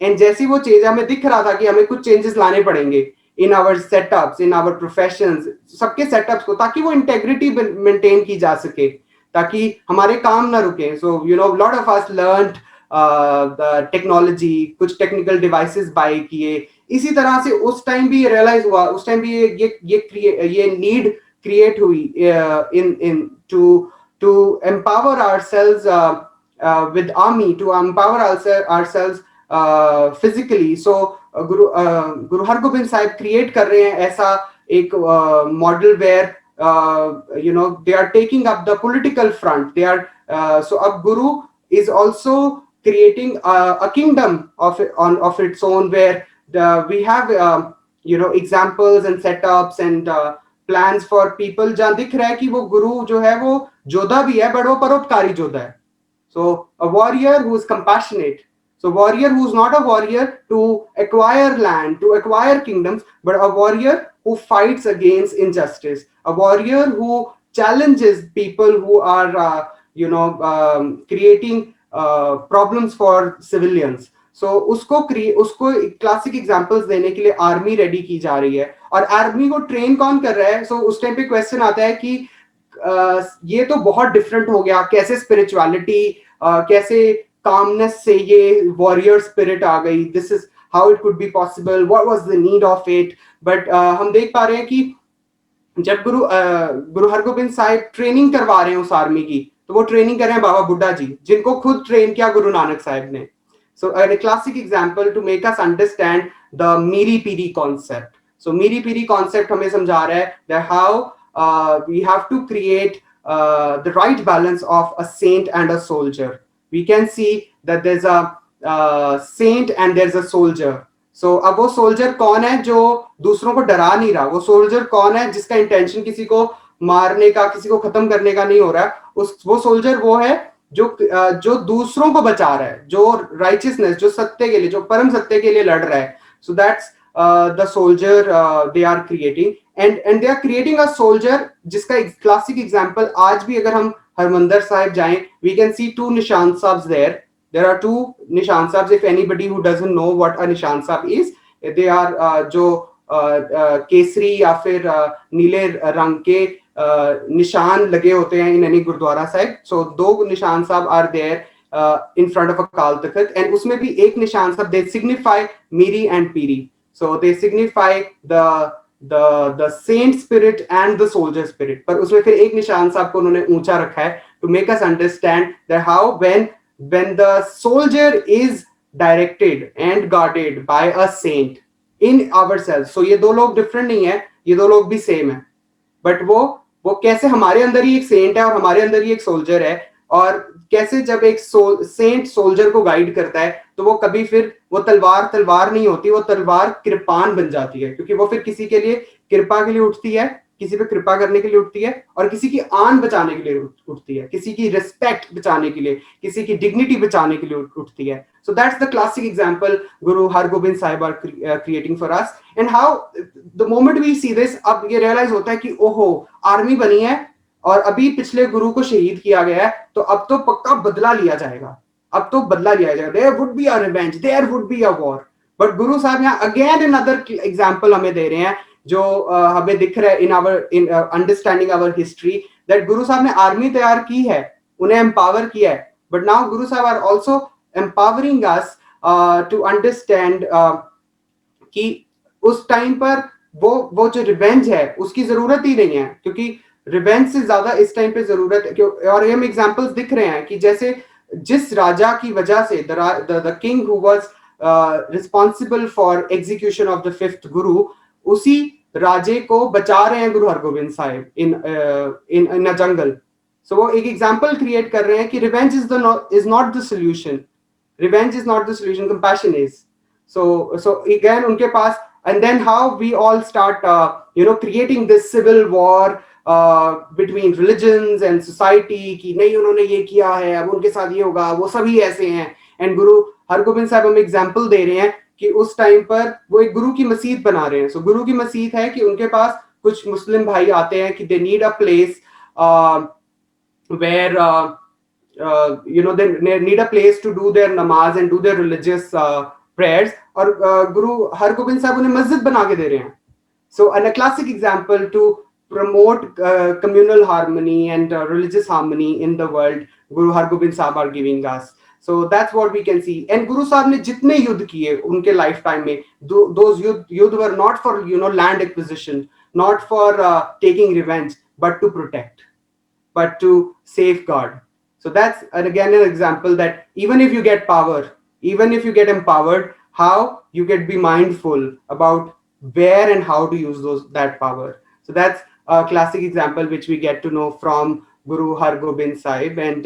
and जैसी वो change हमें दिख रहा था कि हमें कुछ चेंजेस लाने पड़ेंगे in our setups, in our professions, सबके setups को, ताकि वो integrity maintain की जा सके, ताकि हमारे काम ना रुके। So lot of us learned the technology, कुछ technical devices buy किए। इसी तरह से उस टाइम भी realize हुआ, उस टाइम भी ये need create हुई in to empower ourselves with army, to empower ourselves physically. So Guru Hargobind Sahib create कर रहे हैं ऐसा एक model where they are taking up the political front. They are so अब Guru is also creating a kingdom of its own where we have examples and setups and plans for people जहाँ दिख रहा है कि वो गुरु जो है वो जोधा भी है बट वो परोपकारी जोधा है। So a warrior who is compassionate. So warrior who's not a warrior to acquire land, to acquire kingdoms, but a warrior who fights against injustice. A warrior who challenges people who are, creating problems for civilians. So उसको classic examples देने के लिए army ready की जा रही है। और army को ट्रेन कौन कर रहा है? So उस टाइम पे क्वेश्चन आता है कि ये तो बहुत डिफरेंट हो गया, कैसे स्पिरिचुअलिटी, कैसे कामनेस से ये वॉरियर स्पिरिट आ गई, this is how it could be possible, what was the need of it. But हम देख पा रहे हैं कि जब गुरु हरगोबिंद साहिब ट्रेनिंग करवा रहे हैं उस आर्मी की, तो वो ट्रेनिंग कर रहे हैं बाबा बुड्ढा जी, जिनको खुद ट्रेन किया गुरु नानक साहिब ने। सो a classic example to make us understand the Miri Piri concept. So Miri Piri concept हमें समझा रहा है that how we have to create the right balance of a saint and a soldier. We can see that there's a saint and there's a soldier. So अब वो soldier कौन है जो दूसरों को डरा नहीं रहा? वो soldier कौन है जिसका intention किसी को मारने का, किसी को खत्म करने का नहीं हो रहा है? वो soldier वो है जो दूसरों को बचा रहा है, जो righteousness, जो सत्य के लिए, जो परम सत्य के लिए लड़ रहा है। So that's the soldier they are creating, and they are creating a soldier जिसका classic example आज भी अगर हम हरमंदर साहिब जाएं, we can see two Nishan Sahibs there. There are two Nishan Sahibs. If anybody who doesn't know what a Nishan Sahib is, they are जो केसरी या फिर नीले रंग के निशान लगे होते हैं in any gurdwara Sahib. So दो निशान साहब are there in front of a Akal Takht, and उसमें भी एक निशान साहब, they signify Miri and Piri. So they signify the saint spirit and the soldier spirit. पर उसमें फिर एक निशान साहब को उन्होंने ऊंचा रखा है to make us understand that how when the soldier is directed and guarded by a saint in ourselves. So ये दो लोग different नहीं है, ये दो लोग भी same है, but वो कैसे हमारे अंदर ही एक saint है और हमारे अंदर ही एक soldier है, और कैसे जब एक सेंट सोल्जर को गाइड करता है तो वो कभी फिर वो तलवार नहीं होती, वो तलवार कृपान बन जाती है, क्योंकि वो फिर किसी के लिए कृपा के लिए उठती है, किसी पे कृपा करने के लिए उठती है, और किसी की आन बचाने के लिए उठती है, किसी की रिस्पेक्ट बचाने के लिए, किसी की डिग्निटी बचाने के लिए उठती है. So that's the classic example Guru Har Gobind Sahib are creating for us. And how the moment we see this, अब ये realize होता है कि ओहो आर्मी बनी है और अभी पिछले गुरु को शहीद किया गया है, तो अब तो पक्का बदला लिया जाएगा, अब तो बदला लिया जाएगा. There would be a revenge, there would be a war. But गुरु साहब यहाँ again another example हमें दे रहे हैं जो हमें दिख रहा है in understanding our history, that गुरु साहब ने आर्मी तैयार की है, उन्हें empower किया है, but now गुरु साहब are also empowering us to understand कि उस टाइम पर वो जो रिवेंज है उसकी जरूरत ही नहीं है, क्योंकि रिवेंज से ज्यादा इस टाइम पे जरूरत है. और हम एग्जांपल्स दिख रहे हैं कि जैसे जिस राजा की वजह से the king who was responsible for execution of the fifth गुरु, उसी राजे को बचा रहे हैं गुरु हरगोबिंद साहिब इन अ जंगल. सो वो एक एग्जांपल क्रिएट कर रहे हैं कि revenge is not the solution, revenge is not the solution, compassion is. So again unke paas, and then how we all start creating this civil war between religions and society कि नहीं उन्होंने ये किया है अब उनके साथ ये होगा, वो सभी ऐसे हैं. एंड गुरु हरगोबिंद साहब हमें एग्जांपल दे रहे हैं कि उस टाइम पर वो एक गुरु की मस्जिद बना रहे हैं. सो गुरु की मस्जिद है कि उनके पास कुछ मुस्लिम भाई आते हैं कि they need a place where they need a place to do their namaz and do their religious prayers, और गुरु हरगोबिंद साहब उन्हें मस्जिद बना के दे रहे हैं. So and a classic example to promote communal harmony and religious harmony in the world, Guru Hargobind Sahib are giving us. So that's what we can see. And Guru Sahib ने जितने युद्ध किए उनके lifetime में, those युद्ध were not for land acquisition, not for taking revenge, but to protect, but to safeguard. So that's again an example that even if you get power, even if you get empowered, how you get be mindful about where and how to use that power. So that's a classic example which we get to know from Guru Hargobind Sahib. And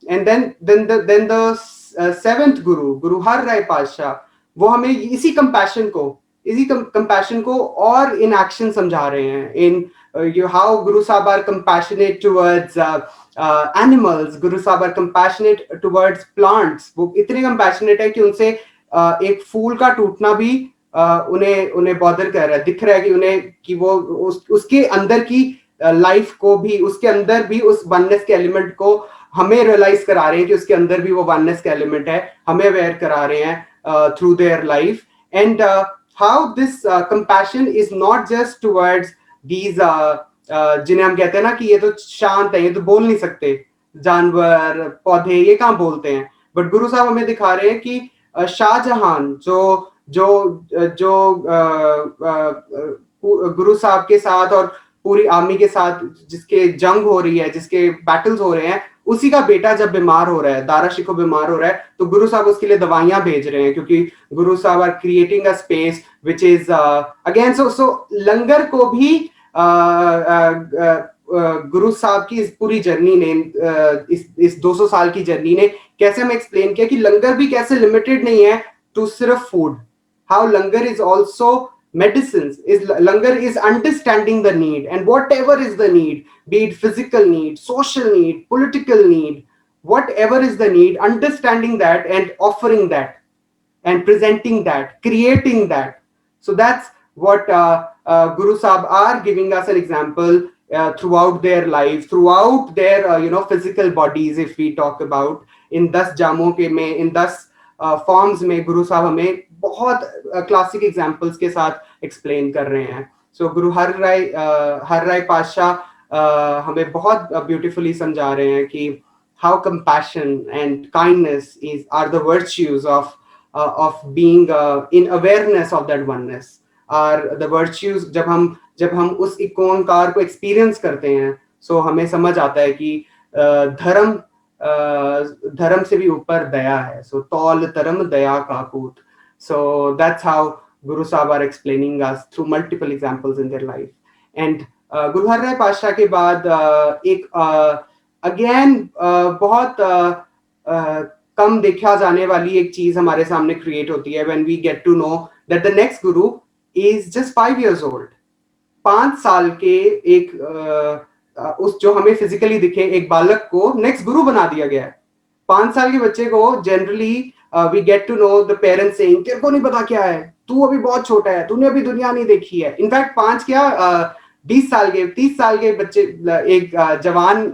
then the seventh Guru Har Rai Pasha, वो हमें इसी compassion को और in action समझा रहे हैं. In how Guru Sahib are compassionate towards animals, Guru Sahib are compassionate towards plants. वो इतने compassionate है कि उनसे एक फूल का टूटना भी उन्हें बॉदर कर रहा है, दिख रहा है कि वो उसके अंदर की लाइफ को भी, उसके अंदर भी उस वननेस के एलिमेंट को हमें रियलाइज करा रहे हैं कि उसके अंदर भी वो वननेस का एलिमेंट है, हमें अवेयर करा रहे हैं through their life. And how this compassion is not just towards these जिन्हें हम कहते हैं ना कि ये तो शांत है, ये तो बोल नहीं सकते, जानवर पौधे ये कहाँ बोलते हैं, बट गुरु साहब हमें दिखा रहे हैं कि शाहजहान जो गुरु साहब के साथ और पूरी आर्मी के साथ जिसके जंग हो रही है, जिसके बैटल्स हो रहे हैं, उसी का बेटा जब बीमार हो रहा है, दारा शिको बीमार हो रहा है, तो गुरु साहब उसके लिए दवाइयां भेज रहे हैं, क्योंकि Guru Sahib are creating a space which is again so langar को भी गुरु साहब की इस पूरी जर्नी ने, इस 200 साल की जर्नी ने कैसे हमें एक्सप्लेन किया कि लंगर भी कैसे लिमिटेड नहीं है टू सिर्फ food. How langar is also medicines, is langar is understanding the need, and whatever is the need, be it physical need, social need, political need, whatever is the need, understanding that and offering that and presenting that, creating that. So that's what Guru Sahib are giving us an example throughout their life, throughout their physical bodies. If we talk about in 10 जामों के में, in 10 forms में गुरु साहब हमें बहुत classic examples के साथ explain कर रहे हैं. सो गुरु हर राय पातशाह हमें बहुत ब्यूटीफुली समझा रहे हैं कि how compassion and kindness are the virtues of being in awareness of that oneness, are the virtues. जब हम उस इकोनकार को एक्सपीरियंस करते हैं, सो हमें समझ आता है कि धर्म से भी ऊपर दया है. सो तौल धर्म दया का पूत. So that's how Guru Sahib are explaining us through multiple examples in their life. And Guru Har Rai Pasha के बाद एक अगेन बहुत कम देखा जाने वाली एक चीज हमारे सामने क्रिएट होती है when we get to know that the next guru is just 5 years old. 5 साल के एक उस जो हमें फिजिकली दिखे एक बालक को नेक्स्ट गुरु बना दिया गया है. 5 साल के बच्चे को generally we get to know the parents saying तेरे को नहीं पता क्या है, तू अभी बहुत छोटा है, तूने अभी दुनिया नहीं देखी है. इनफैक्ट 20 साल के 30 साल के बच्चे एक जवान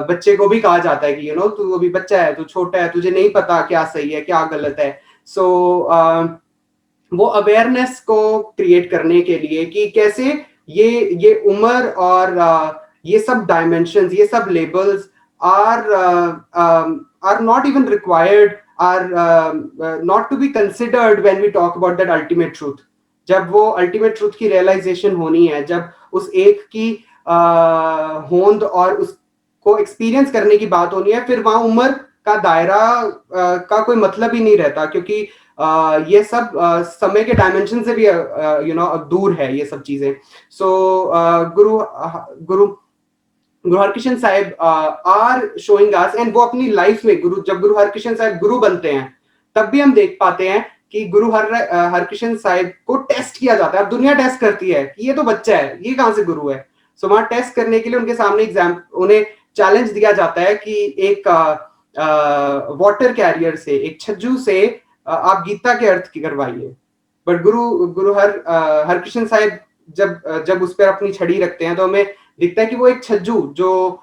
बच्चे को भी कहा जाता है कि तू अभी बच्चा है, तू छोटा है, तुझे नहीं पता क्या सही है क्या गलत है. सो वो अवेयरनेस को क्रिएट करने के लिए कि कैसे ये उम्र और ये सब डायमेंशंस, ये सब labels are not even required, are not to be considered when we talk about that ultimate truth. जब वो अल्टीमेट ट्रूथ की रियलाइजेशन होनी है, जब उस एक की होंद और उसको एक्सपीरियंस करने की बात होनी है, फिर वहां उम्र का दायरा का कोई मतलब ही नहीं रहता, क्योंकि ये सब समय के डायमेंशन से भी दूर है ये सब चीजें. So Guru Harkrishan Sahib are showing us, and वो अपनी लाइफ में जब गुरु हरकृष्ण साहिब गुरु बनते हैं तब भी हम देख पाते हैं कि गुरु हरकृष्ण साहिब को टेस्ट किया जाता है. अब दुनिया टेस्ट करती है कि ये तो बच्चा है, ये कहां से गुरु है. सो वहां टेस्ट करने के लिए उनके सामने उन्हें चैलेंज दिया जाता है कि एक वाटर कैरियर से, एक छज्जू से आप गीता के अर्थ की करवाइए. बट गुरु हरकृष्ण साहिब जब उस पर अपनी छड़ी रखते हैं तो हमें दिखता है कि वो एक छज्जू जो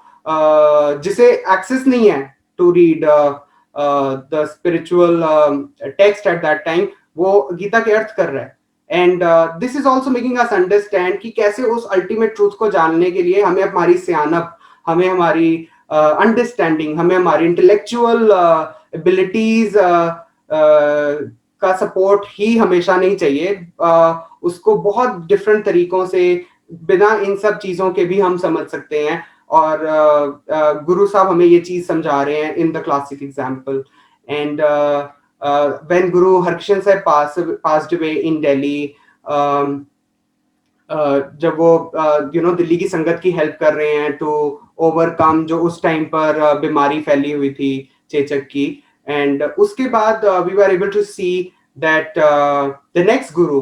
जिसे एक्सेस नहीं है to read the spiritual text at that time, वो गीता के अर्थ कर रहा है. And this is also making us understand कि कैसे उस अल्टीमेट ट्रूथ को जानने के लिए हमें हमारी सियानप, हमें हमारी अंडरस्टैंडिंग, हमें हमारी इंटेलेक्चुअल एबिलिटीज का सपोर्ट ही हमेशा नहीं चाहिए. उसको बहुत डिफरेंट तरीकों से, बिना इन सब चीजों के भी हम समझ सकते हैं. और गुरु साहब हमें ये चीज समझा रहे हैं in the classic example. And when गुरु हरकृष्ण साहब पास्ड अवे इन दिल्ली, जब वो दिल्ली की संगत की हेल्प कर रहे हैं टू ओवरकम जो उस टाइम पर बीमारी फैली हुई थी चेचक की. एंड उसके बाद we were able to see that the next Guru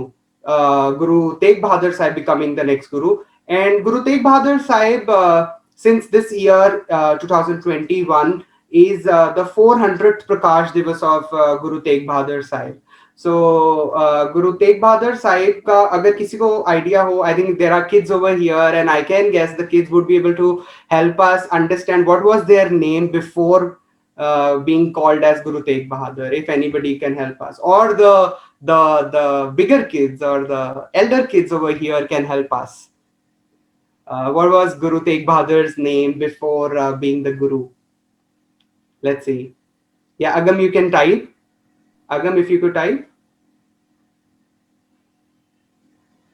Tegh Bahadur Sahib becoming the next guru. And Guru Tegh Bahadur Sahib, since this year 2021 is the 400th Prakash Divas of Guru Tegh Bahadur Sahib. So Guru Tegh Bahadur Sahib का अगर किसी को idea हो, I think there are kids over here and I can guess the kids would be able to help us understand what was their name before being called as Guru Tegh Bahadur, if anybody can help us, or the bigger kids or the elder kids over here can help us. What was Guru Tegh Bahadur's name before being the Guru? Let's see. Yeah, Agam, you can type. Agam, if you could type.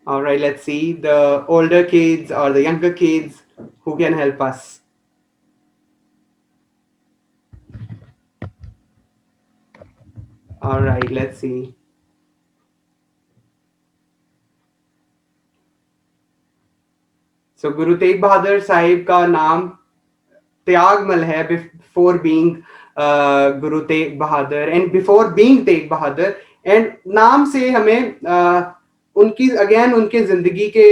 All right, let's see the older kids or the younger kids who can help us. All right, let's see. So Guru Tegh Bahadur Sahib का नाम त्यागमल है before being Guru Tegh Bahadur and before being Tegh Bahadur. And नाम से हमें उनके जिंदगी के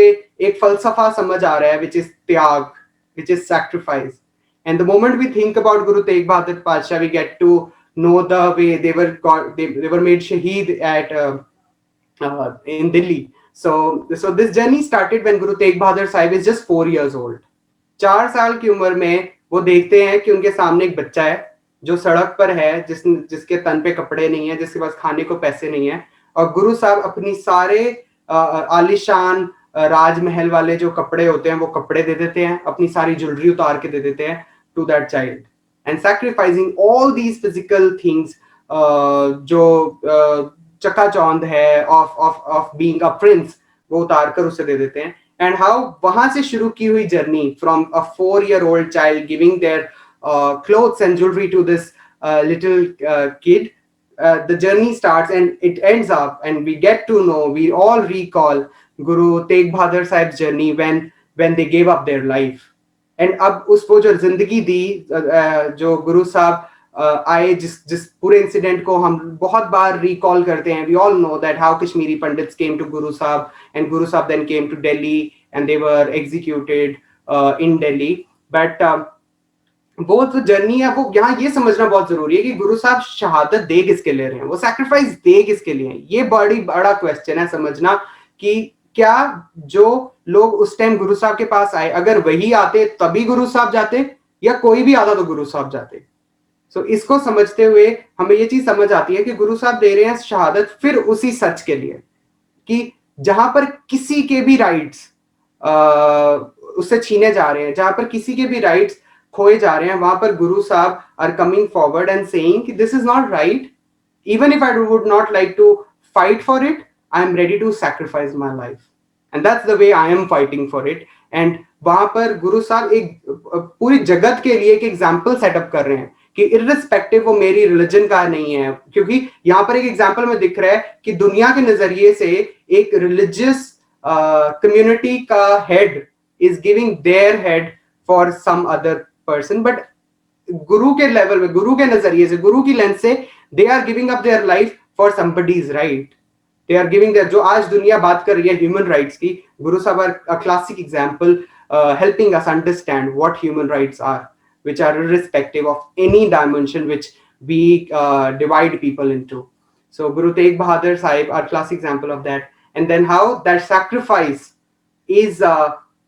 एक फलसफा समझ आ रहा है, which is त्याग, which is sacrifice. And the moment we think about Guru Tegh Bahadur Pasha, we get to know the way they were made shaheed at in Delhi. So this journey started when Guru Tegh Bahadur Sahib is just 4 years old. 4 साल की उम्र में वो देखते हैं कि उनके सामने एक बच्चा है जो सड़क पर है, जिसके तन पे कपड़े नहीं है, जिसके पास खाने को पैसे नहीं है. और गुरु साहब अपनी सारे आलिशान राजमहल वाले जो कपड़े होते हैं वो कपड़े दे देते हैं, अपनी सारी ज्वेलरी उतार के दे देते हैं to that child, and sacrificing all these physical things जो चकाचौंध है ऑफ बीइंग अ प्रिंस, वो उतार कर उसे दे देते हैं. एंड हाउ वहां से शुरू की हुई journey from a 4-year-old child giving their clothes and jewelry to this little kid, the journey starts and it ends up, and we get to know, we all recall Guru Tegh Bahadur Sahib's journey when they gave up their life. And अब उस वो जो जिंदगी दी जो गुरु साहब आए, जिस जिस पूरे इंसिडेंट को हम बहुत बार रिकॉल करते हैं. We all know that how Kashmiri pandits came to Guru Sahib and Guru Sahib then came to Delhi and they were executed in Delhi. But वो जो जर्नी है, वो यहाँ ये समझना बहुत जरूरी है कि गुरु साहब शहादत दे किसके ले रहे हैं, वो सैक्रिफाइस दे किसके लिए हैं. ये बड़ा क्वेश्चन है समझना कि क्या जो लोग उस टाइम गुरु साहब के पास आए, अगर वही आते तभी गुरु साहब जाते, या कोई भी आता तो गुरु साहब जाते. सो इसको समझते हुए हमें ये चीज समझ आती है कि गुरु साहब दे रहे हैं शहादत फिर उसी सच के लिए कि जहां पर किसी के भी राइट्स उससे छीने जा रहे हैं, जहां पर किसी के भी राइट्स खोए जा रहे हैं, वहां पर Guru Sahib are coming forward and saying कि this is not right. Even if I would not like to fight for it, I am ready to sacrifice my life. And that's the way I am fighting for it. And वहां पर गुरु साहब एक पूरी जगत के लिए एक example setup कर रहे हैं कि इररिस्पेक्टिव वो मेरी रिलीजन का नहीं है, क्योंकि यहाँ पर एक एग्जाम्पल में दिख रहा है कि दुनिया के नजरिए से एक रिलीजियस कम्युनिटी का head is giving their head for some other person. But guru के लेवल में, गुरु के नजरिए से, गुरु की लेंस से, they are giving up their life for somebody's right. They are giving their, जो आज दुनिया बात कर रही है ह्यूमन राइट्स की, गुरु साहब are a classic example helping us understand what human rights are, which are irrespective of any dimension which we divide people into. So Guru Tegh Bahadur Sahib are classic example of that. And then how that sacrifice is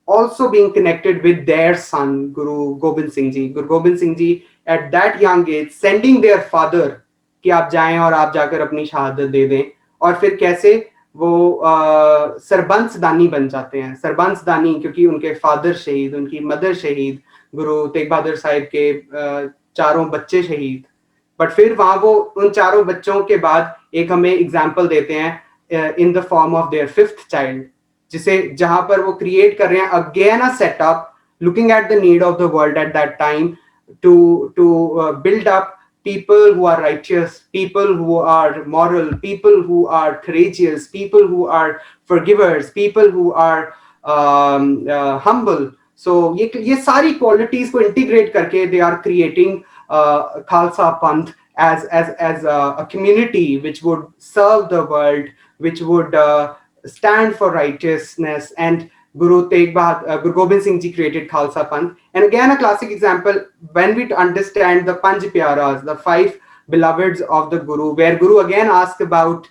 also being connected with their son Guru Gobind Singh Ji. Guru Gobind Singh Ji at that young age sending their father कि आप जाएं और आप जाकर अपनी शहादत दे दें, और फिर कैसे वो सरबंस दानी बन जाते हैं. सरबंस दानी क्योंकि उनके फादर शहीद, उनकी मदर शहीद, गुरु तेग बहादुर साहिब के चारों बच्चे शहीद. बट फिर वहां वो उन चारों बच्चों के बाद एक हमें एग्जाम्पल देते हैं in the form of their fifth child, जिसे जहां पर वो क्रिएट कर रहे हैं again a setup looking at the need of the world at that time to build up people who are righteous, people who are moral, people who are courageous, people who are forgivers, people who are humble. So ये सारी qualities को integrate करके they are creating Khalsa Panth as a community which would serve the world, which would stand for righteousness. And Guru Gobind Singh Ji created Khalsa Panth. And again, a classic example, when we understand the Panj Pyaras, the 5 beloveds of the Guru, where Guru again asked about,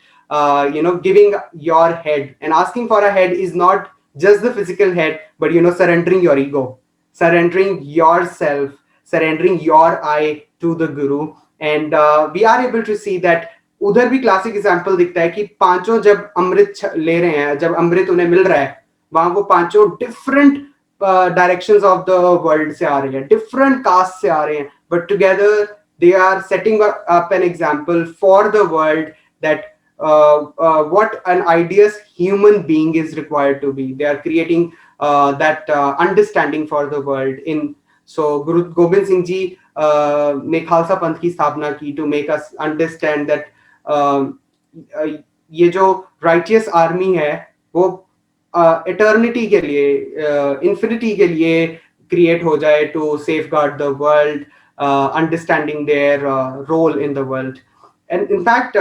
giving your head. And asking for a head is not just the physical head, but, surrendering your ego, surrendering yourself, surrendering your I to the Guru. And we are able to see that उधर भी classic example दिखता है कि पांचों जब अमृत ले रहे हैं, जब अमृत उन्हें मिल रहा है, वहां वो पांचों different directions of the world से आ रहे हैं, डिफरेंट कास्ट से आ रहे हैं, but together they are setting up an example for the world that what an ideal human being is required to be. They are creating that understanding for the world. So Guru Gobind Singh Ji ने खालसा पंथ की स्थापना की to make us understand that ये जो righteous army है वो eternity के लिए, infinity के लिए create हो जाए to safeguard the world, understanding their role in the world. And in fact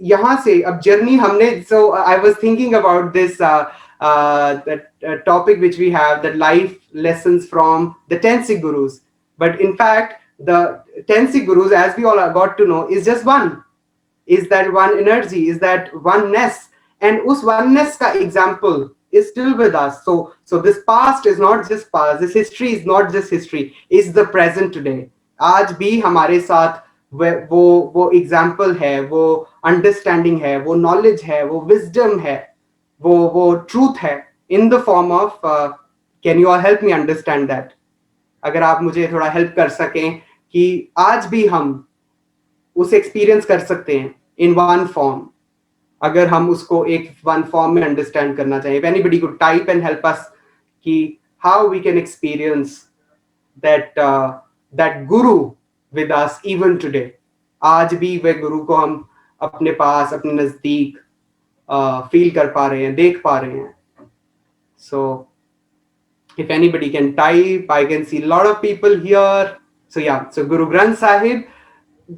यहाँ से अब जर्नी हमने, so I was thinking about this that topic which we have, that life lessons from the 10 Sikh Gurus. But in fact the 10 Sikh Gurus, as we all got to know, is just one, is that one energy, is that oneness. And us oneness ka example is still with us. So this past is not just past, this history is not just history, is the present today. आज भी हमारे साथ वो example है, वो understanding है, वो knowledge है, वो विजडम है, वो ट्रूथ है इन the form of, can you all help me understand that? अगर आप मुझे थोड़ा हेल्प कर सकें कि आज भी हम उसे एक्सपीरियंस कर सकते हैं इन वन फॉर्म, अगर हम उसको एक वन फॉर्म में अंडरस्टैंड करना चाहिए. If anybody could type and help us कि how we can experience that guru with us even today. आज भी वे गुरु को हम अपने पास, अपने नजदीक फील कर पा रहे हैं, देख पा रहे हैं. So If anybody can type, I can see a lot of people here. So yeah, so Guru Granth Sahib,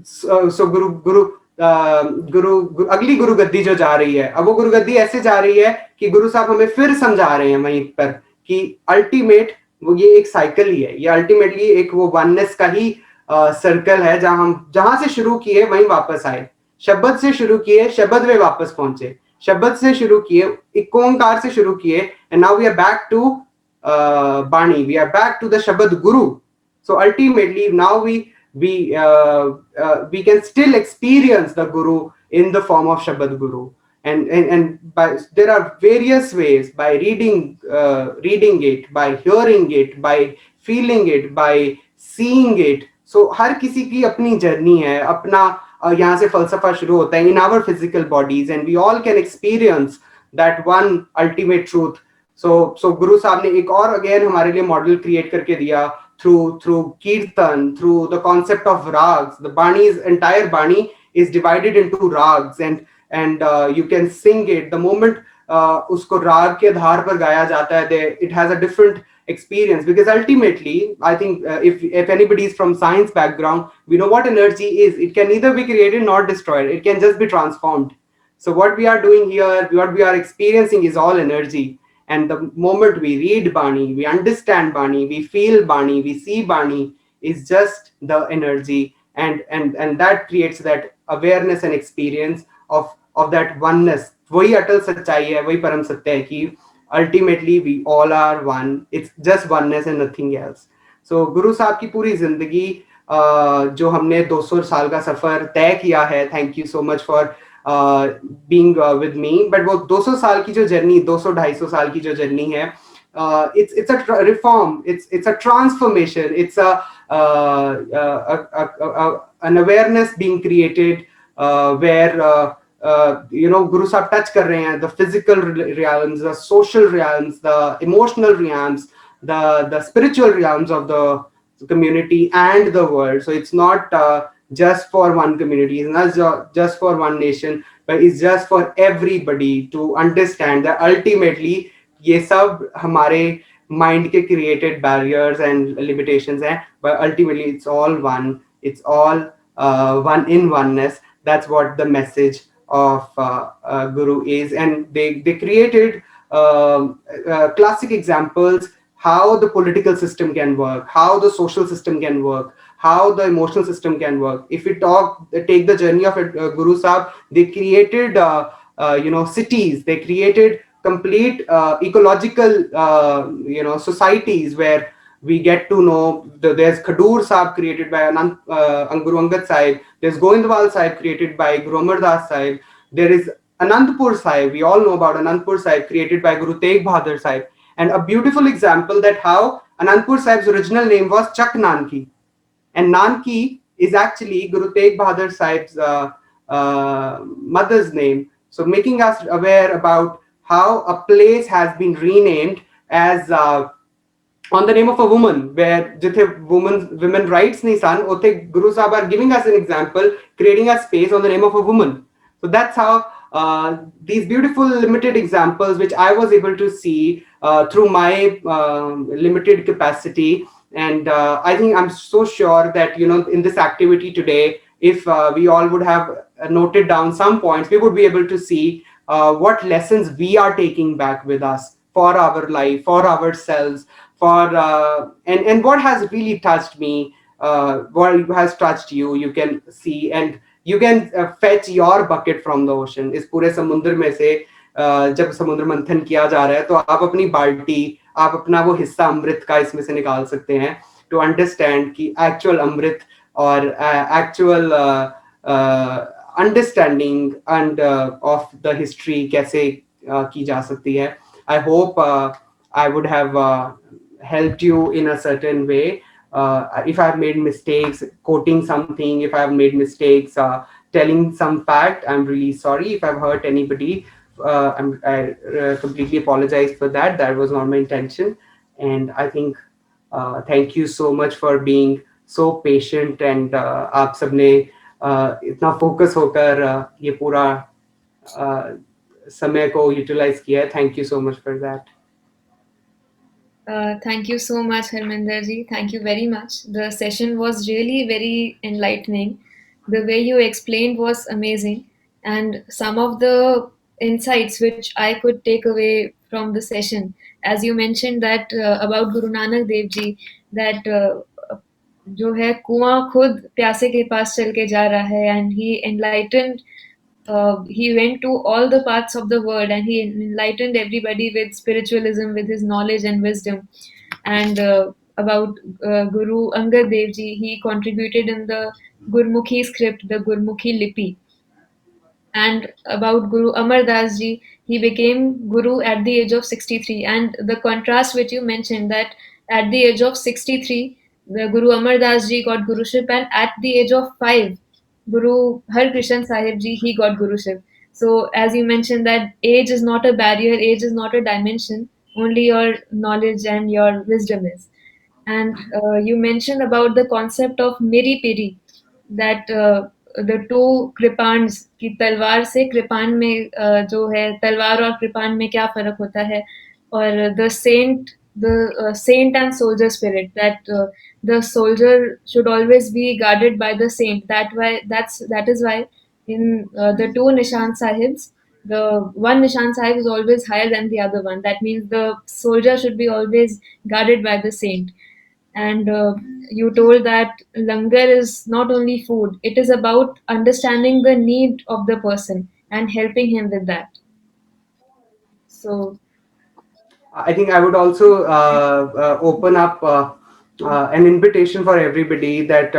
so गुरु अगली गुरु गद्दी जो जा रही है, अब वो गुरु गद्दी ऐसे जा रही है कि गुरु साहब हमें फिर समझा रहे हैं वहीं पर कि अल्टीमेट वो ये एक साइकिल ही है, ये अल्टीमेटली एक वो वननेस का ही सर्कल है, जहां से शुरू किए वहीं वापस आए, शब्द से शुरू किए शब्द में वापस पहुंचे, शब्द से शुरू किए एक ओंकार से शुरू किए, and now we are back to Bani, we are back to the Shabad Guru. So ultimately now we can still experience the Guru in the form of Shabad Guru, and there are various ways, by reading it, by hearing it, by feeling it, by seeing it. So हर किसी की अपनी journey है, अपना यहाँ से फलसफा शुरू होता है in our physical bodies, and we all can experience that one ultimate truth. So गुरु साहब ने एक और अगेन हमारे लिए मॉडल क्रिएट करके दिया through कीर्तन, through the concept of rags. The Bani's entire Bani is divided into rags, and you can sing it. The moment उसको राग के आधार पर गाया जाता है, it has a different experience, because ultimately I think if anybody is from science background, we know what energy is. It can neither be created nor destroyed. It can just be transformed. So what we are doing here, what we are experiencing is all energy. And the moment we read Bani, we understand Bani, we feel Bani, we see Bani, is just the energy, and that creates that awareness and experience of that oneness. वही अटल सच्चाई है, वही परम सत्य है कि ultimately we all are one. It's just oneness and nothing else. So गुरु साहब की पूरी जिंदगी जो हमने 200 साल का सफर तय किया है, thank you so much for being with me. But वो 200 साल की जो जर्नी, 200-250 साल की जो जर्नी है, it's a reform, it's a transformation, it's an awareness being created where Guru Sahib touch कर रहे हैं the physical realms, the social realms, the emotional realms, the spiritual realms of the community and the world. So it's not just for one community, it's not just for one nation, but it's just for everybody to understand that ultimately ये सब हमारे mind के created barriers and limitations हैं, but ultimately it's all one, it's all one in oneness. That's what the message of Guru is. And they created classic examples how the political system can work, how the social system can work, how the emotional system can work. If we take the journey of Guru Sahib, they created cities, they created complete ecological societies where we get to know there's Khadur Sahib created by Guru Angad Sahib, there's Goindwal Sahib created by Guru Amar Das Sahib, there is Anandpur Sahib, we all know about Anandpur Sahib created by Guru Tegh Bahadur Sahib. And a beautiful example that how Anandpur Sahib's original name was Chak Nanki, and Nanki is actually Guru Tegh Bahadur Sahib's mother's name. So making us aware about how a place has been renamed as on the name of a woman, where jithe women rights nahi san, ote Guru Sahib are giving us an example, creating a space on the name of a woman. So that's how these beautiful limited examples, which I was able to see through my limited capacity. And I think I'm so sure that, in this activity today, if we all would have noted down some points, we would be able to see what lessons we are taking back with us for our life, for ourselves, and what has really touched me, what has touched you, you can see, and you can fetch your bucket from the ocean. इस पूरे समुद्र में से जब समुद्र मंथन किया जा रहा है, तो आप अपनी बाल्टी, आप अपना वो हिस्सा अमृत का इसमें से निकाल सकते हैं, to understand कि actual अमृत और actual understanding and of the history कैसे की जा सकती है. I hope I would have helped you in a certain way. If I've made mistakes quoting something, if I've made mistakes telling some fact, I'm really sorry. If I've hurt anybody, I completely apologize for that. That was not my intention. And I think thank you so much for being so patient, and आप सबने इतना focus होकर ये पूरा समय को utilise किया है. Thank you so much for that. Thank you so much, Harminder ji. Thank you very much. The session was really very enlightening. The way you explained was amazing, and some of the insights which I could take away from the session, as you mentioned that about Guru Nanak Dev Ji, that जो है कुआं खुद प्यासे के पास चल के जा रहा है, and he went to all the parts of the world and he enlightened everybody with spiritualism, with his knowledge and wisdom. And about Guru Angad Dev Ji, he contributed in the Gurmukhi script, the Gurmukhi Lipi. And about Guru Amar Das Ji, he became Guru at the age of 63. And the contrast which you mentioned, that at the age of 63, the Guru Amar Das Ji got Guruship, and at the age of 5, Guru Har Krishan Sahib Ji, he got Guruship. So, as you mentioned, that age is not a barrier, age is not a dimension, only your knowledge and your wisdom is. And you mentioned about the concept of Miri Piri, that the two कृपाण्स की तलवार से कृपाण में जो है तलवार और कृपाण में क्या फर्क होता है, और the saint and soldier spirit, that the soldier should always be guarded by the saint. That is why in the two Nishan Sahibs, the one Nishan Sahib is always higher than the other one. That means the soldier should be always guarded by the saint. And you told that langar is not only food, it is about understanding the need of the person and helping him with that. So, I think I would also open up an invitation for everybody that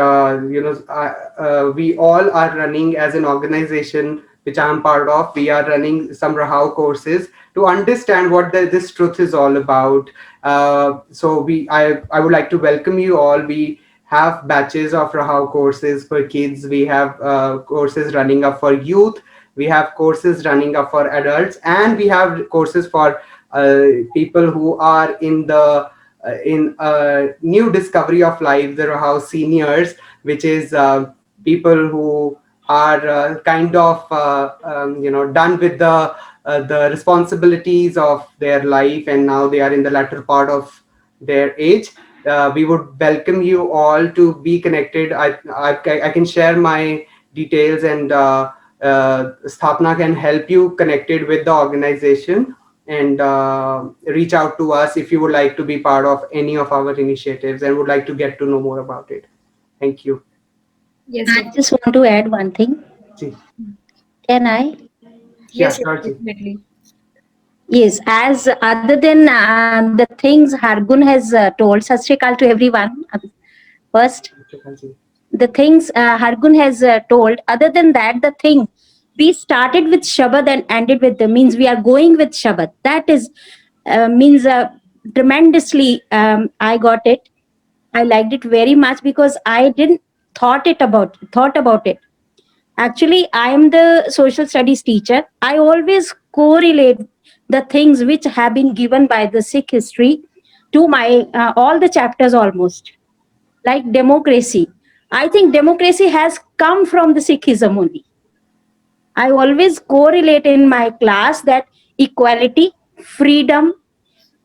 we all are running as an organization which I am part of. We are running some Rahao courses to understand what this truth is all about. I would like to welcome you all. We have batches of Rahao courses for kids. We have courses running up for youth. We have courses running up for adults, and we have courses for people who are in the in new discovery of life. There are house seniors, which is people who are kind of done with the responsibilities of their life, and now they are in the latter part of their age. We would welcome you all to be connected. I can share my details, and Sthapna can help you connected with the organization, and reach out to us if you would like to be part of any of our initiatives and would like to get to know more about it. Thank you. yes, I just want to add one thing. Ji. Can I? yes, Sure, Ji. definitely. Yes, as other than the things Hargun has told, Sat Shri Akal to everyone. First, the things Hargun has told, other than that, the thing, we started with Shabad and ended with the means we are going with Shabad. That is means tremendously. I got it. I liked it very much because I didn't thought about it. Actually, I am the social studies teacher. I always correlate the things which have been given by the Sikh history to my all the chapters almost. Like democracy. I think democracy has come from the Sikhism only. I always correlate in my class that equality, freedom,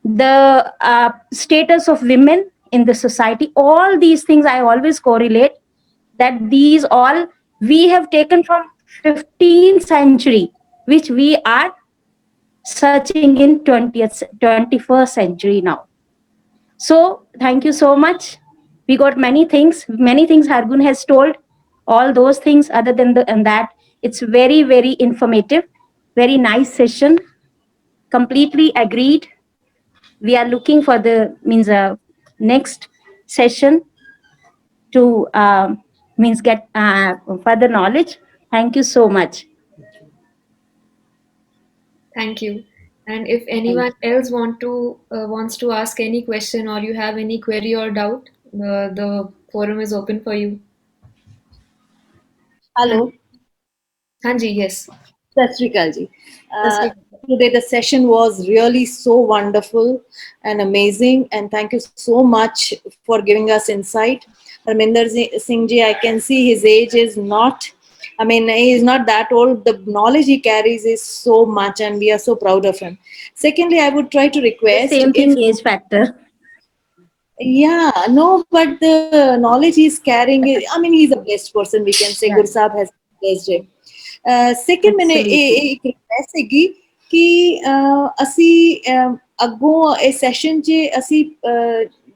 the status of women in the society, all these things I always correlate that these all we have taken from 15th century, which we are searching in 21st century now. So thank you so much. We got many things Hargun has told, all those things. Other than that, it's very, very informative, very nice session. Completely agreed. We are looking for the next session to get further knowledge. Thank you so much. Thank you. And if anyone else wants to ask any question, or you have any query or doubt, the forum is open for you. Hello. Hanji, yes. Sat Shri Akal ji. Sat Shri Akal. Today the session was really so wonderful and amazing, and thank you so much for giving us insight. Harminder Singh ji, I can see his age is not, he is not that old. The knowledge he carries is so much, and we are so proud of him. Secondly, I would try to request. The same thing, age factor. Yeah, no, but the knowledge he's carrying, I mean, he's a blessed person, we can say. Yeah. Guru Sahib has blessed him. Second, मैंने Absolutely. एक request हैगी कि ਅਸੀਂ ਅੱਗੋਂ ਇਹ session 'ਚ ਅਸੀਂ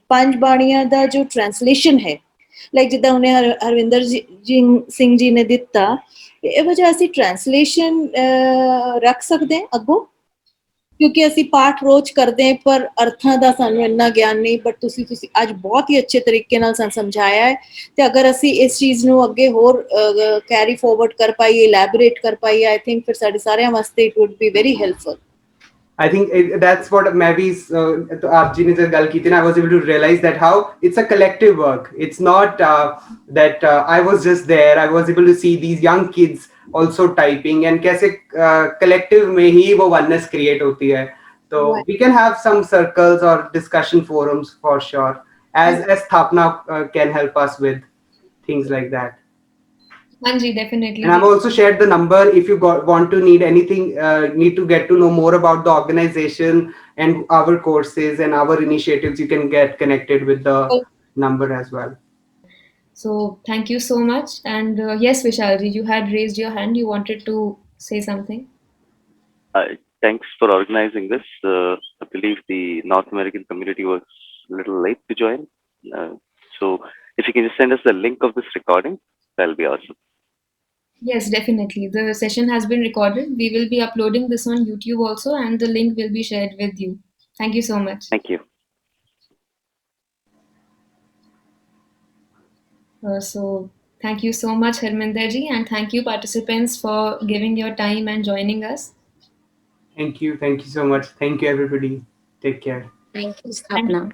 ਪੰਜ ਬਾਣੀਆਂ ਦਾ ਜੋ ਟ੍ਰਾਂਸਲੇਸ਼ਨ ਹੈ, ਲਾਈਕ ਜਿੱਦਾਂ ਉਹਨੇ ਹਰਵਿੰਦਰ ਸਿੰਘ ਜੀ ਨੇ ਦਿੱਤਾ, ਇਹ ਵਜ੍ਹਾ ਅਸੀਂ ਟ੍ਰਾਂਸਲੇਸ਼ਨ ਰੱਖ ਸਕਦੇ ਹਾਂ ਅੱਗੋਂ, ਕਿਉਂਕਿ ਅਸੀਂ ਪਾਠ ਰੋਜ਼ ਕਰਦੇ ਹਾਂ ਪਰ ਅਰਥਾਂ ਦਾ ਸਾਨੂੰ ਇੰਨਾ ਗਿਆਨ ਨਹੀਂ, ਬਟ ਤੁਸੀਂ ਅੱਜ ਬਹੁਤ ਹੀ ਅੱਛੇ ਤਰੀਕੇ ਨਾਲ ਸਾਨੂੰ ਸਮਝਾਇਆ ਹੈ, ਤੇ ਅਗਰ ਅਸੀਂ ਇਸ ਚੀਜ਼ ਨੂੰ ਅੱਗੇ ਹੋਰ ਕੈਰੀ ਫੋਰਵਰਡ ਕਰ ਪਾਈਏ, ਇਲੈਬੋਰੇਟ ਕਰ ਪਾਈਏ, ਆਈ ਥਿੰਕ ਫਿਰ ਸਾਡੇ ਸਾਰਿਆਂ ਵਾਸਤੇ it wood be very helpful. I think that's what Mavis, aap ji ne jab gal ki thi na, I was able to realize that how it's a collective work. It's not that I was just there. I was able to see these young kids also typing and kaise collective mein hi wo oneness create hoti hai. So Right. we can have some circles or discussion forums for sure, as Sthapna can help us with things like that. Hanji, definitely. And I've also shared the number if you want to need anything, need to get to know more about the organization and our courses and our initiatives. You can get connected with the number as well. So thank you so much. And yes, Vishalji, you had raised your hand. You wanted to say something. Thanks for organizing this. I believe the North American community was a little late to join. So if you can just send us the link of this recording, that'll be awesome. Yes, definitely. The session has been recorded. We will be uploading this on YouTube also, and the link will be shared with you. Thank you so much. Thank you. So thank you so much, Harminder ji, and thank you participants for giving your time and joining us. Thank you so much. Thank you everybody. Take care. Thank you, Sthapna.